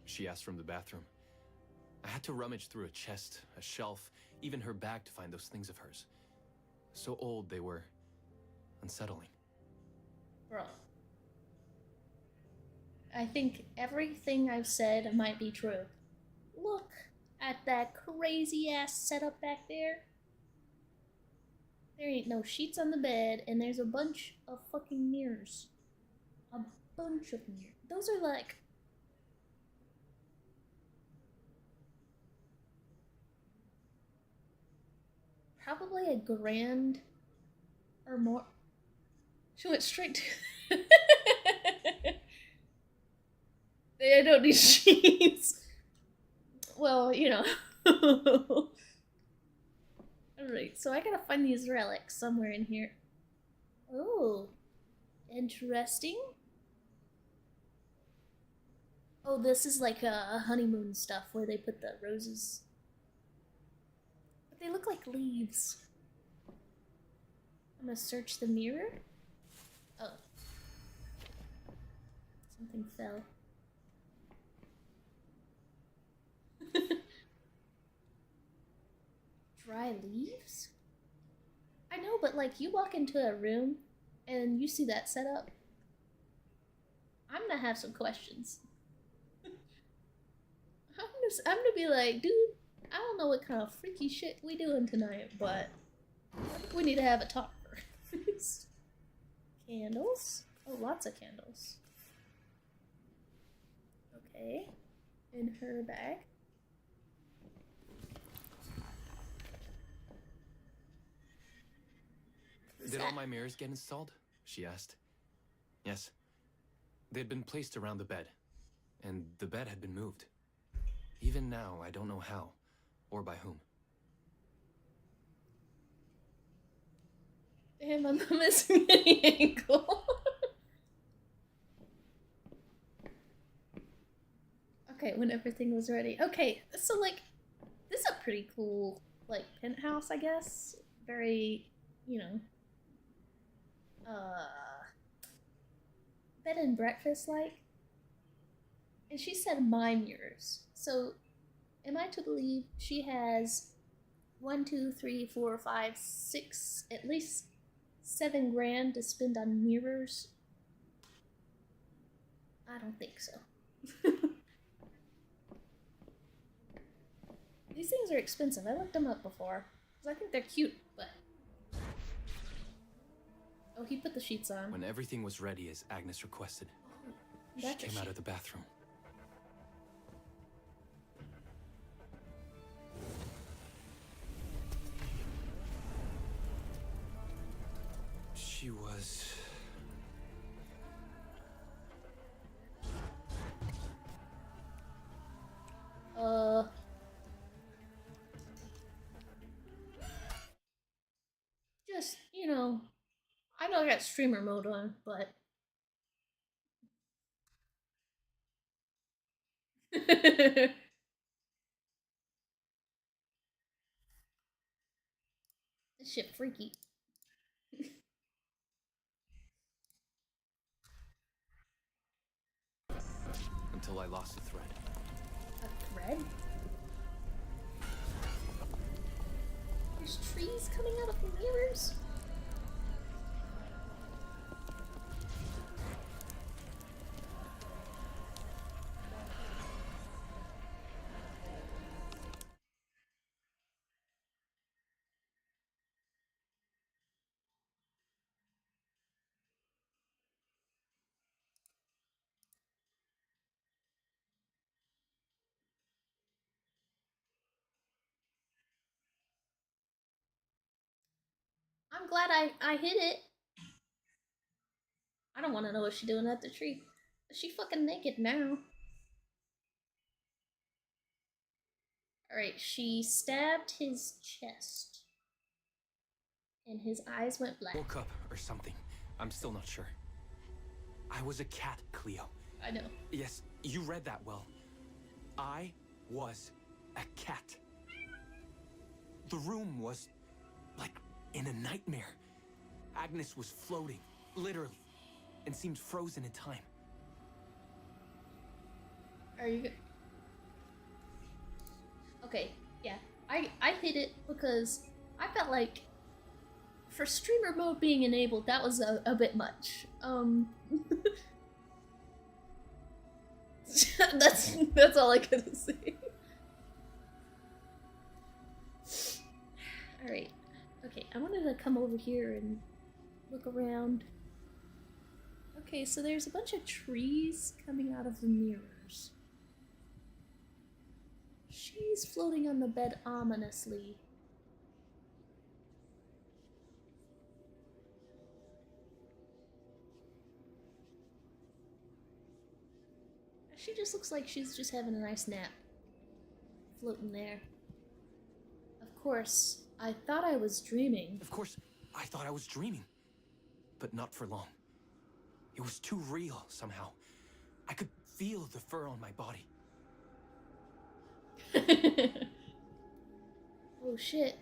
She asked from the bathroom. I had to rummage through a chest, a shelf, even her bag to find those things of hers. So old they were unsettling. Bro. I think everything I've said might be true. Look at that crazy ass setup back there. There ain't no sheets on the bed, and there's a bunch of fucking mirrors. A bunch of mirrors. Those are like... probably a grand or more. She went straight to... I don't need sheets. Well, you know. Alright, so I gotta find these relics somewhere in here. Oh, interesting. Oh, this is like a honeymoon stuff where they put the roses. But they look like leaves. I'm gonna search the mirror. Oh. Something fell. Dry leaves? I know, but like you walk into a room and you see that setup, I'm gonna have some questions. I'm gonna be like, dude, I don't know what kind of freaky shit we doing tonight, but we need to have a talk first. Candles? Oh, lots of candles. Okay. In her bag. Did all my mirrors get installed? She asked. Yes. They'd been placed around the bed, and the bed had been moved. Even now, I don't know how, or by whom. Damn, I'm missing any angle. Okay, when everything was ready. Okay, so like, this is a pretty cool, like, penthouse, I guess. Very, you know, bed and breakfast like. And she said my mirrors. So am I to believe she has 1, 2, 3, 4, 5, 6, at least $7 grand to spend on mirrors? I don't think so. These things are expensive. I looked them up before. Because I think they're cute, but... Oh, he put the sheets on. When everything was ready as Agnes requested, she came out of the bathroom. She was... Just, you know, I know I got streamer mode on, but... This shit freaky. Until I lost the thread. A thread? There's trees coming out of the mirrors? I'm glad I hit it. I don't want to know what she's doing at the tree. Is she fucking naked now? Alright, she stabbed his chest. And his eyes went black. Woke up or something. I'm still not sure. I was a cat, Cleo. I know. Yes, you read that well. I was a cat. The room was like in a nightmare. Agnes was floating, literally, and seemed frozen in time. Are you good? Okay, yeah. I hit it because I felt like for streamer mode being enabled, that was a bit much. That's all I could say. Alright. Okay, I wanted to come over here and look around. Okay, so there's a bunch of trees coming out of the mirrors. She's floating on the bed ominously. She just looks like she's just having a nice nap. Floating there. Of course, I thought I was dreaming. Of course, I thought I was dreaming. But not for long. It was too real, somehow. I could feel the fur on my body. Oh shit.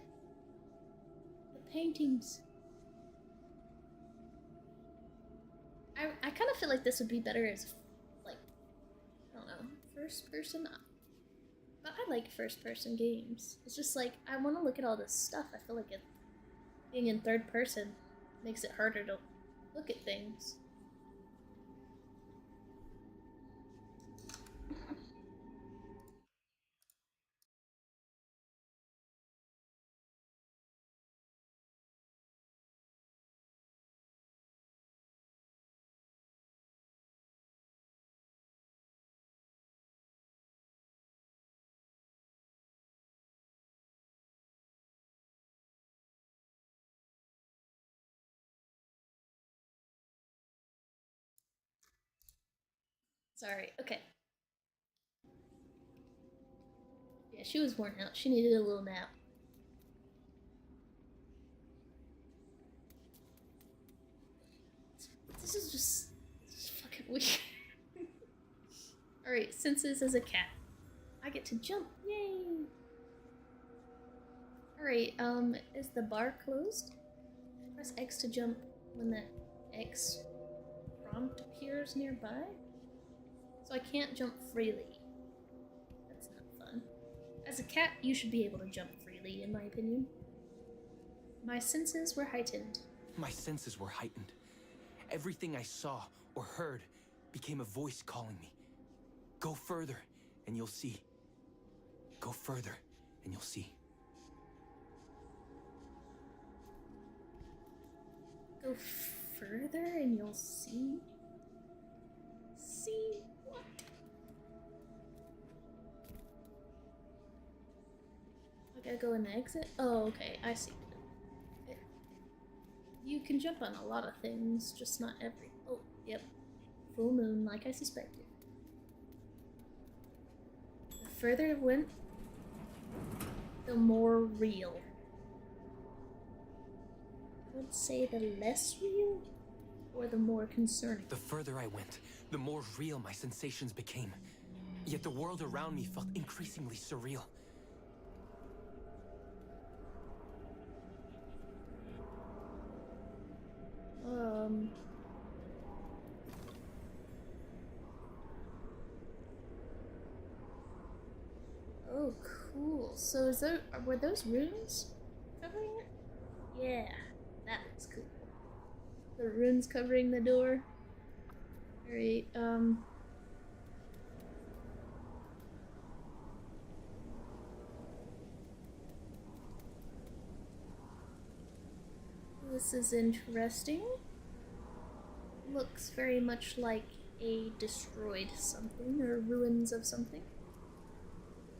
The paintings. I kind of feel like this would be better as, like, I don't know, first person. But I like first person games. It's just like, I want to look at all this stuff. I feel like being in third person makes it harder to look at things. Sorry, okay. Yeah, she was worn out. She needed a little nap. This is just fucking weird. Alright, senses as a cat. I get to jump. Yay! Alright, is the bar closed? Press X to jump when the X prompt appears nearby. So I can't jump freely. That's not fun. As a cat, you should be able to jump freely, in my opinion. My senses were heightened. My senses were heightened. Everything I saw or heard became a voice calling me. Go further, and you'll see. Go further, and you'll see. Go further and you'll see? See what? I gotta go in the exit? Oh, okay, I see. You can jump on a lot of things, just not every. Oh, yep. Full moon, like I suspected. The further it went, the more real. I would say the less real, or the more concerning. The further I went, the more real my sensations became. Yet the world around me felt increasingly surreal. Oh, cool. So were those runes covering it? Yeah, that looks cool. The runes covering the door. Alright, this is interesting. Looks very much like a destroyed something, or ruins of something.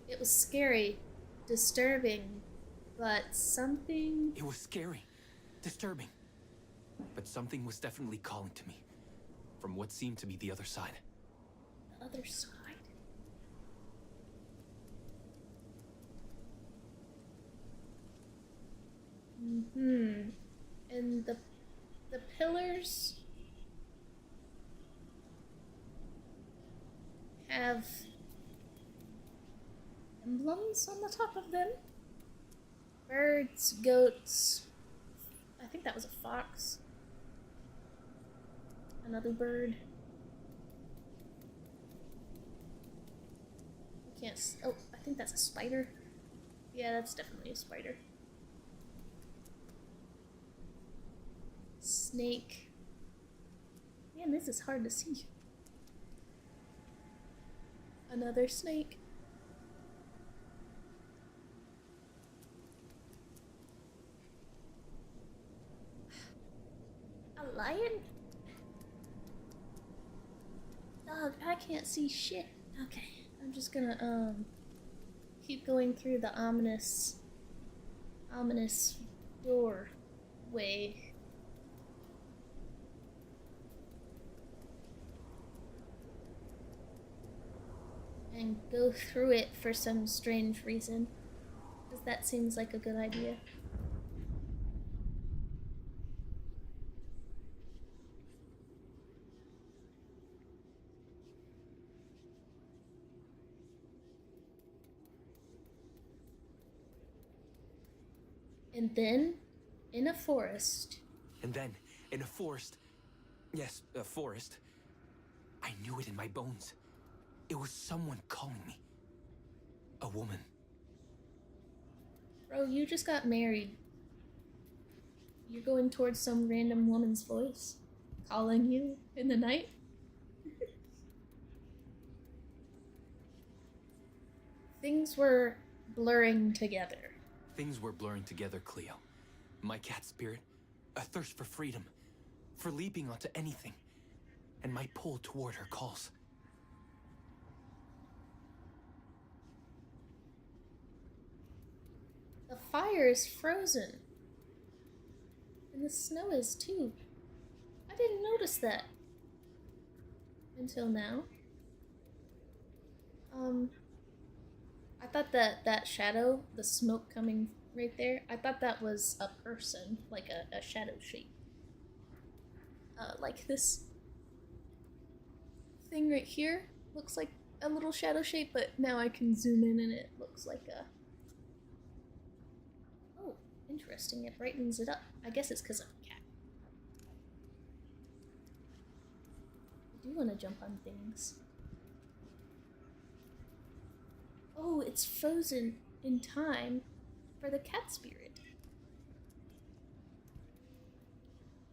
It was scary, disturbing, but something... It was scary. disturbing. But something was definitely calling to me, from what seemed to be the other side. The other side. Mm-hmm. And the pillars have emblems on the top of them. Birds, goats. I think that was a fox. Another bird. I can't. Oh, I think that's a spider. Yeah, that's definitely a spider. Snake. Man, this is hard to see. Another snake. A lion? Dog, I can't see shit. Okay, I'm just gonna keep going through the ominous doorway. And go through it for some strange reason. Because that seems like a good idea. And then, in a forest. And then, in a forest, yes, a forest, I knew it in my bones. It was someone calling me. A woman. Bro, you just got married. You're going towards some random woman's voice calling you in the night? Things were blurring together. Things were blurring together, Cleo. My cat spirit, a thirst for freedom, for leaping onto anything, and my pull toward her calls. The fire is frozen. And the snow is too. I didn't notice that. Until now. I thought that shadow, the smoke coming right there, I thought that was a person, like a shadow shape. Like this thing right here looks like a little shadow shape, but now I can zoom in and it looks like a... Oh, interesting, it brightens it up. I guess it's because I'm a cat. I do want to jump on things. Oh, it's frozen in time for the cat spirit.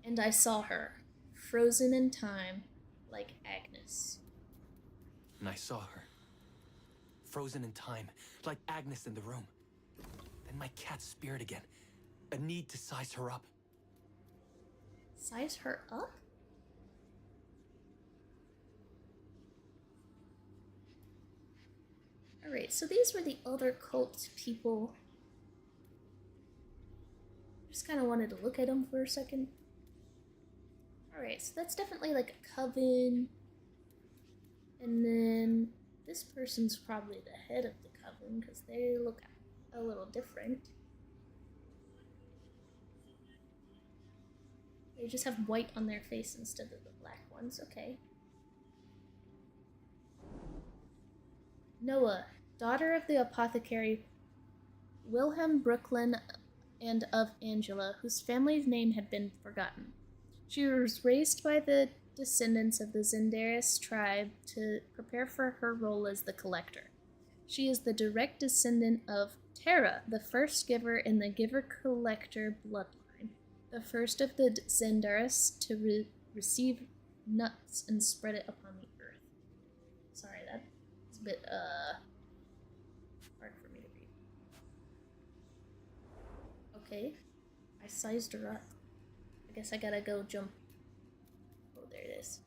And I saw her, frozen in time, like Agnes. And I saw her, frozen in time, like Agnes in the room. Then my cat spirit again, a need to size her up. Size her up? Alright, so these were the other cult people. Just kind of wanted to look at them for a second. Alright, so that's definitely like a coven. And then this person's probably the head of the coven because they look a little different. They just have white on their face instead of the black ones. Okay. Noah, daughter of the apothecary Wilhelm Brooklyn and of Angela, whose family's name had been forgotten. She was raised by the descendants of the Zendaris tribe to prepare for her role as the collector. She is the direct descendant of Terra, the first giver in the giver-collector bloodline, the first of the Zendaris to receive nuts and spread it upon the earth. Sorry, that's a bit, hard for me to read. Okay, I sized her up. I guess I gotta go jump. Oh, there it is.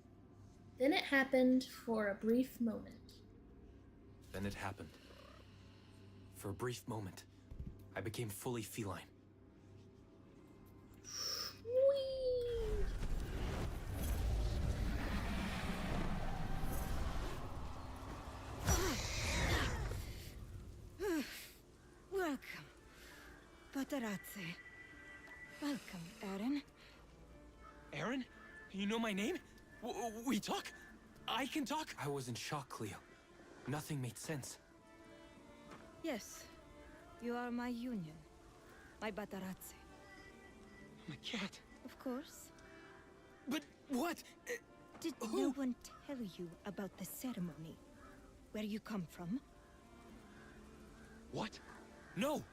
Then it happened for a brief moment. Then it happened. For a brief moment, I became fully feline. Batarazzi. Welcome, Aaron. Aaron? You know my name? We talk? I can talk? I was in shock, Cleo. Nothing made sense. Yes, you are my union. My Batarazzi. My cat. Of course. But what? Did no one tell you about the ceremony? Where you come from? What? No!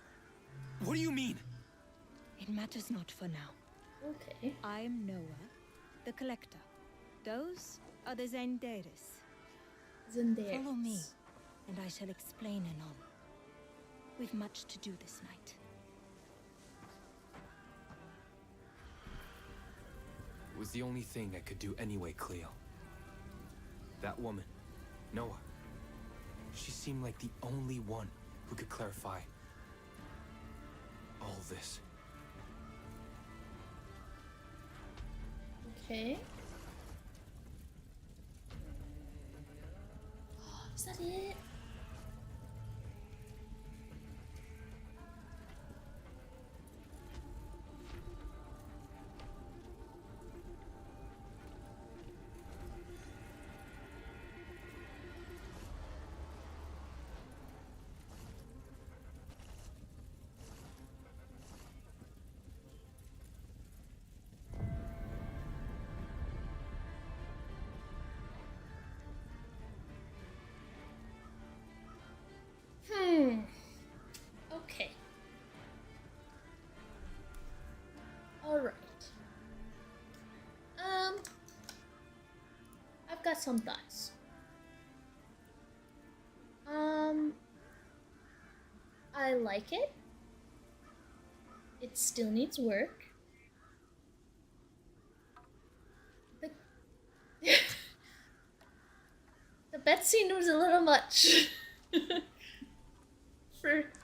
What do you mean? It matters not for now. Okay. I'm Noah, the Collector. Those are the Zendaris. Zendaris. Follow me, and I shall explain anon. We've much to do this night. It was the only thing I could do anyway, Cleo. That woman, Noah. She seemed like the only one who could clarify all this. Okay. Is that it? Okay. Alright. I've got some thoughts. I like it. It still needs work. The the bed scene was a little much.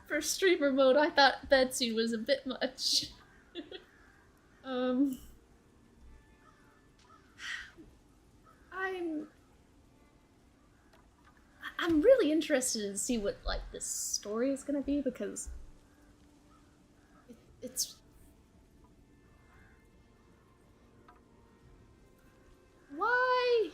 For streamer mode, I thought bed scene was a bit much. I'm really interested to see what like this story is gonna be because it's why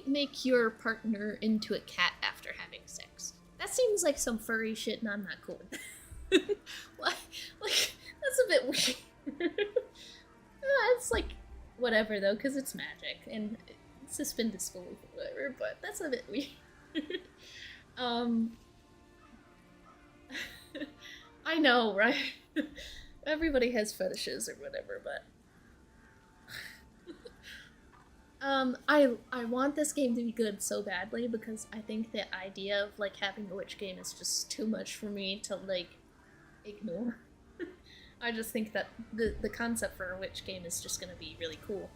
make your partner into a cat after having sex? That seems like some furry shit, and I'm not cool with that. like that's a bit weird. It's like whatever though, because it's magic and suspend disbelief or whatever. But that's a bit weird. I know, right? Everybody has fetishes or whatever, but I want this game to be good so badly because I think the idea of like having a witch game is just too much for me to like ignore. I just think that the concept for a witch game is just gonna be really cool.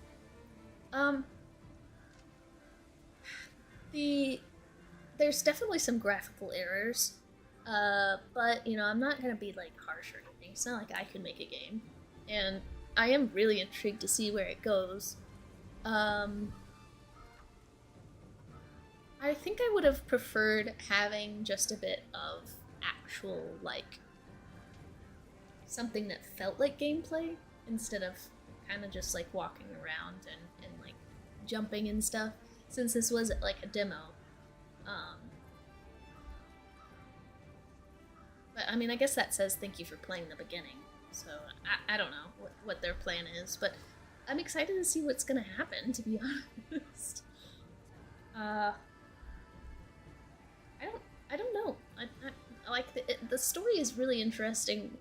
There's definitely some graphical errors, but you know I'm not gonna be like harsh or anything. It's not like I can make a game, and I am really intrigued to see where it goes. I think I would have preferred having just a bit of actual, like, something that felt like gameplay instead of kind of just, like, walking around and like, jumping and stuff, since this was, like, a demo. But, I mean, I guess that says thank you for playing the beginning, so I don't know what their plan is, but I'm excited to see what's gonna happen, to be honest. I don't know. I like the story is really interesting,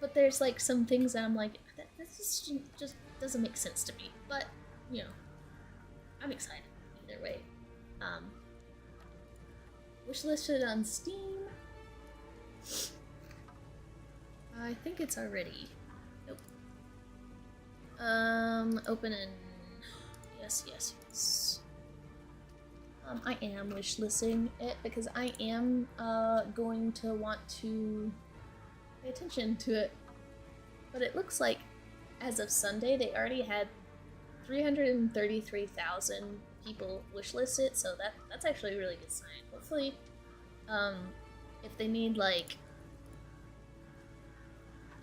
but there's like some things that I'm like, this just doesn't make sense to me. But you know, I'm excited either way. Wishlisted on Steam. I think it's already. Nope. Open and yes. I am wishlisting it because I am going to want to pay attention to it. But it looks like as of Sunday they already had 333,000 people wishlist it, so that's actually a really good sign. Hopefully Um, if they need like,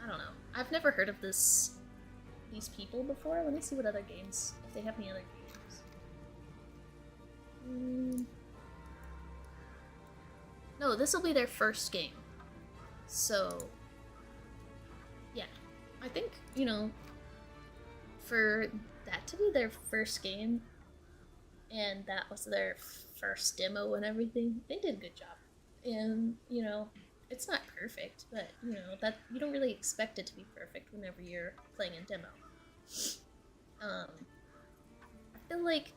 I don't know. I've never heard of these people before. Let me see what other games, if they have any other games. No, this will be their first game. So, yeah. I think, for that to be their first game, and that was their first demo and everything, they did a good job. And, it's not perfect, but, that you don't really expect it to be perfect whenever you're playing a demo. I feel like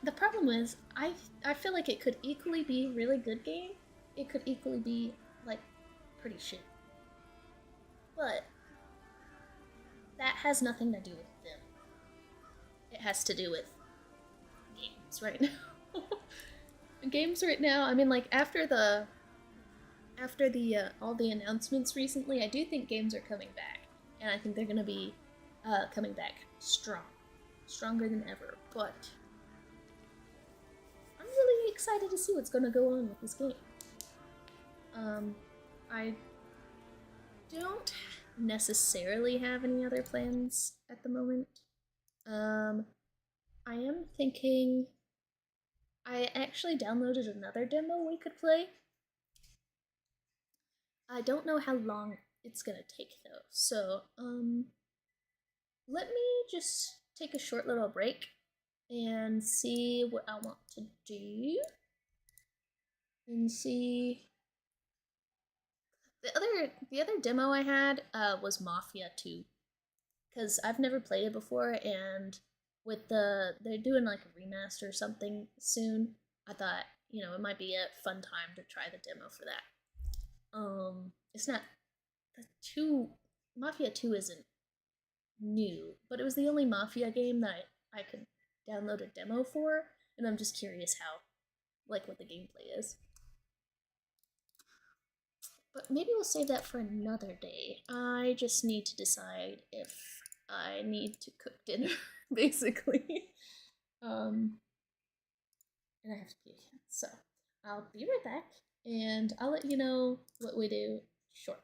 the problem is I feel like it could equally be a really good game. It could equally be like pretty shit. But that has nothing to do with them. It has to do with games right now. Games right now. I mean, like after the all the announcements recently, I do think games are coming back, and I think they're gonna be coming back stronger than ever. But I'm really excited to see what's gonna go on with this game. I don't necessarily have any other plans at the moment. I am thinking. I actually downloaded another demo we could play. I don't know how long it's gonna take though. So, let me just take a short little break and see what I want to do. And see the other demo I had was Mafia 2. Because I've never played it before, and with they're doing like a remaster or something soon, I thought, it might be a fun time to try the demo for that. It's not the two Mafia 2 isn't new, but it was the only Mafia game that I could download a demo for, and I'm just curious what the gameplay is. But maybe we'll save that for another day. I just need to decide if I need to cook dinner, basically. And I have to pee again. So I'll be right back, and I'll let you know what we do shortly.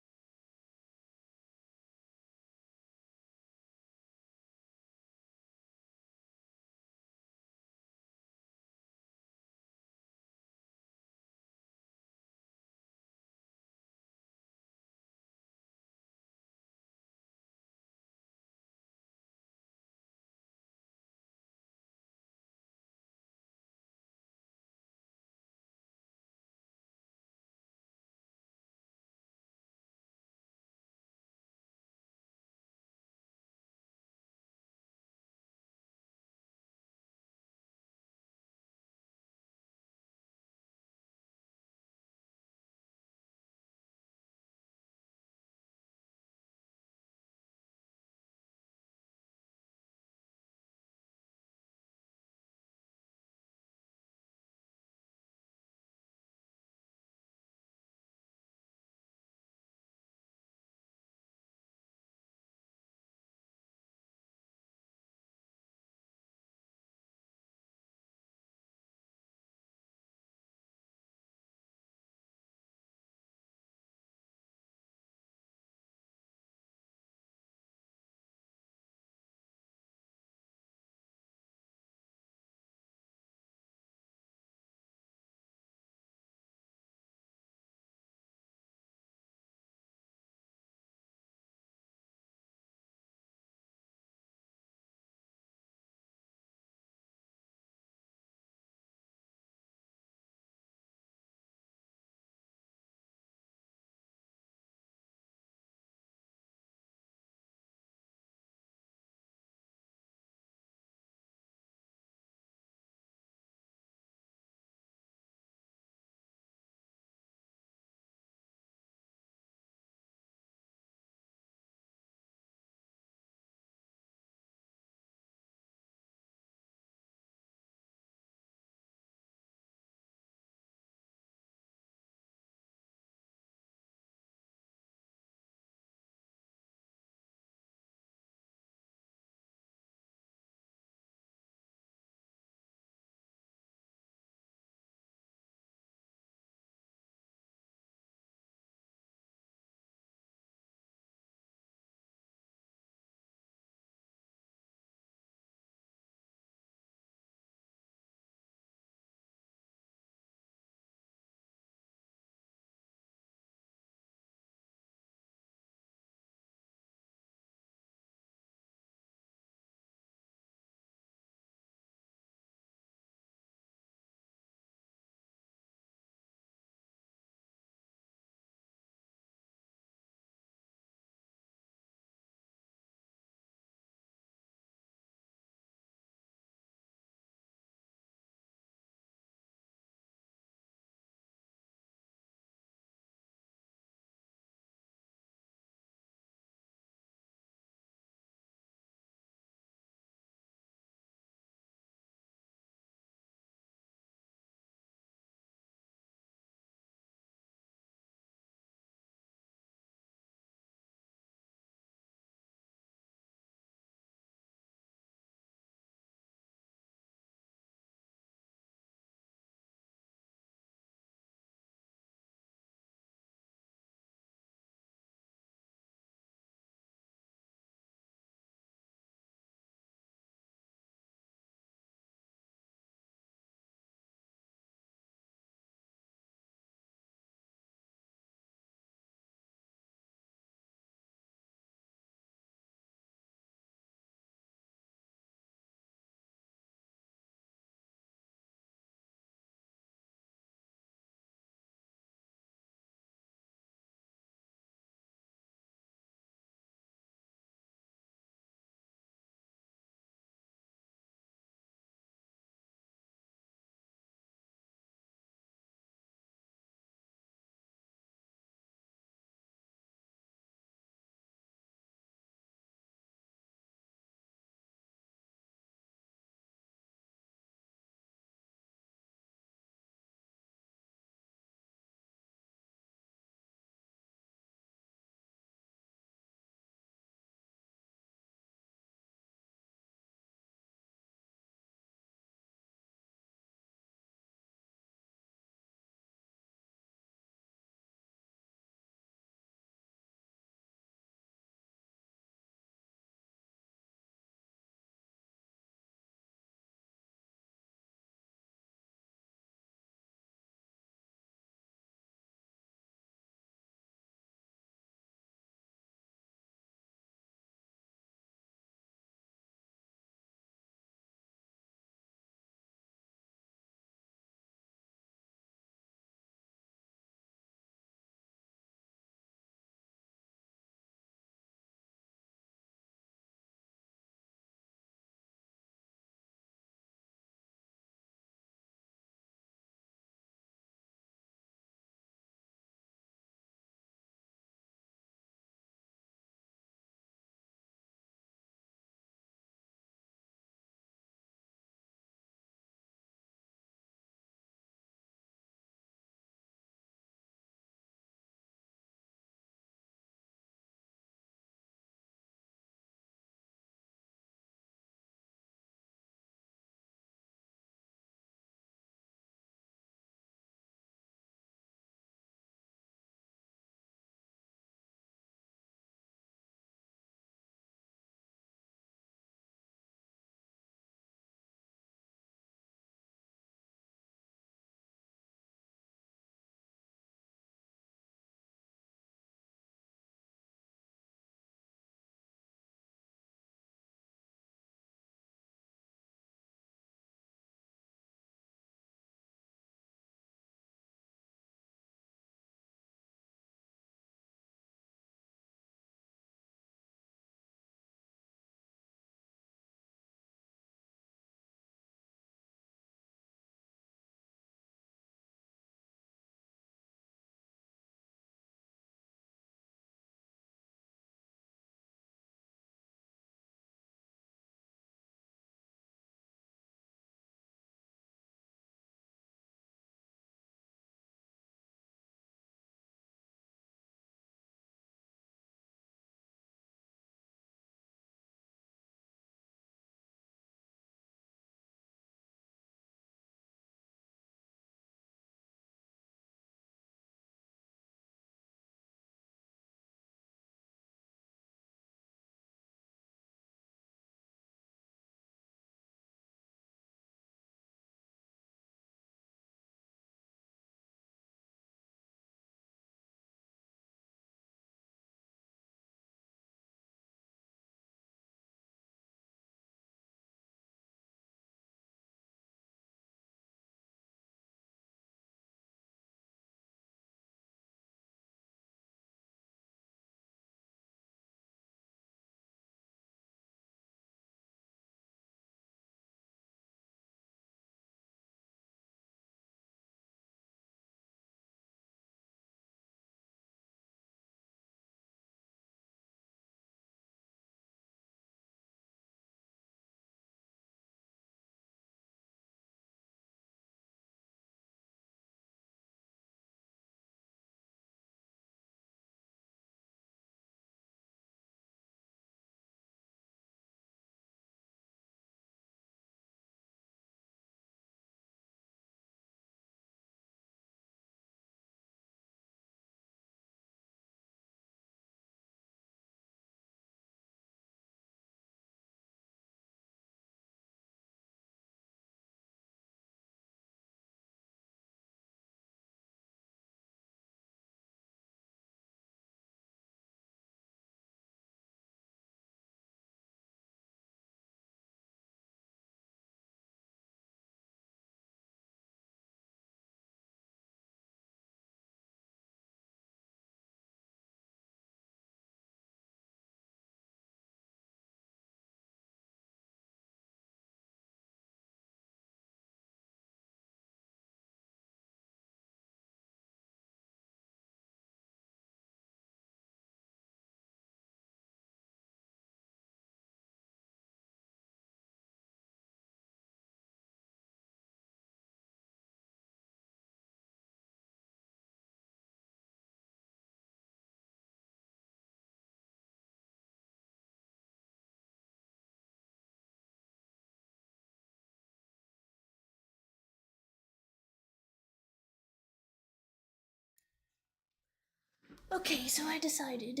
Okay, so I decided.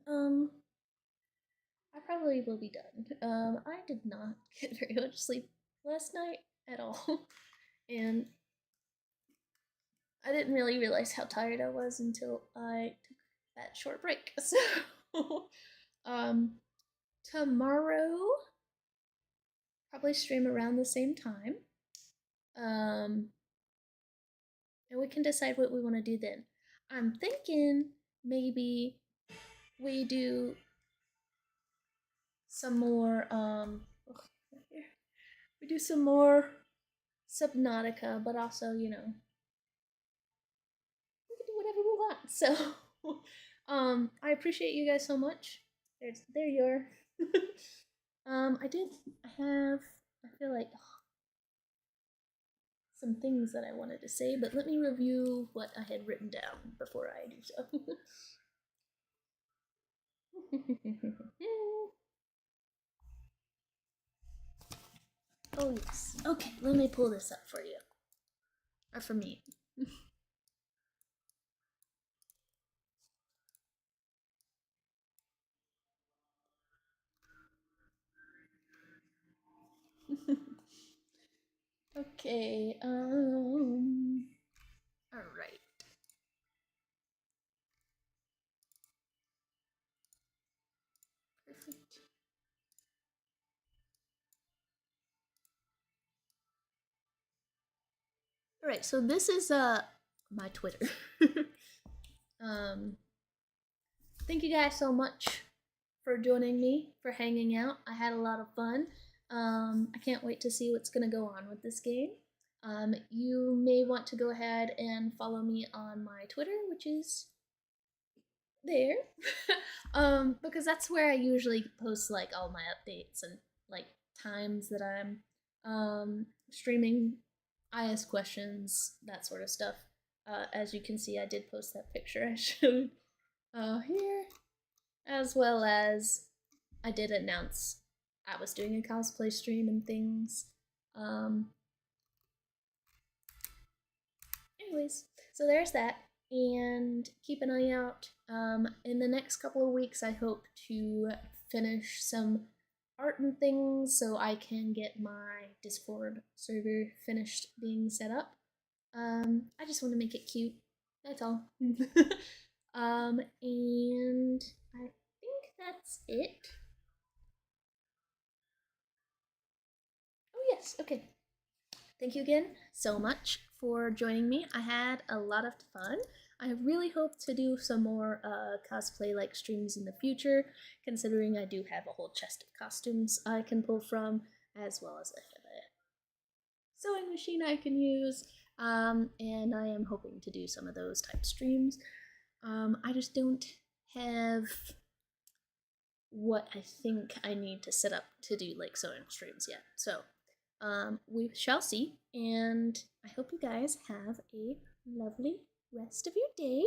I probably will be done. I did not get very much sleep last night at all, and I didn't really realize how tired I was until I took that short break. So, um, tomorrow probably stream around the same time. Um, and we can decide what we want to do then. I'm thinking maybe we do some more we do some more Subnautica, but also, we can do whatever we want. So I appreciate you guys so much. There you are. I feel like some things that I wanted to say, but let me review what I had written down before I do so. Oh yes. Okay, let me pull this up for you. Or for me. Okay, alright. Perfect. Alright, so this is my Twitter. um thank you guys so much for joining me, for hanging out. I had a lot of fun. I can't wait to see what's gonna go on with this game. You may want to go ahead and follow me on my Twitter, which is there. Because that's where I usually post like all my updates and like times that I'm streaming. I ask questions, that sort of stuff. As you can see, I did post that picture I showed here, as well as I did announce I was doing a cosplay stream and things. Um, anyways, so there's that. And keep an eye out. In the next couple of weeks, I hope to finish some art and things so I can get my Discord server finished being set up. I just want to make it cute. That's all. And I think that's it. Oh, yes, okay. Thank you again so much for joining me. I had a lot of fun. I really hope to do some more cosplay like streams in the future, considering I do have a whole chest of costumes I can pull from, as well as I have a sewing machine I can use. And I am hoping to do some of those type streams. I just don't have what I think I need to set up to do like sewing streams yet. So we shall see, and I hope you guys have a lovely rest of your day.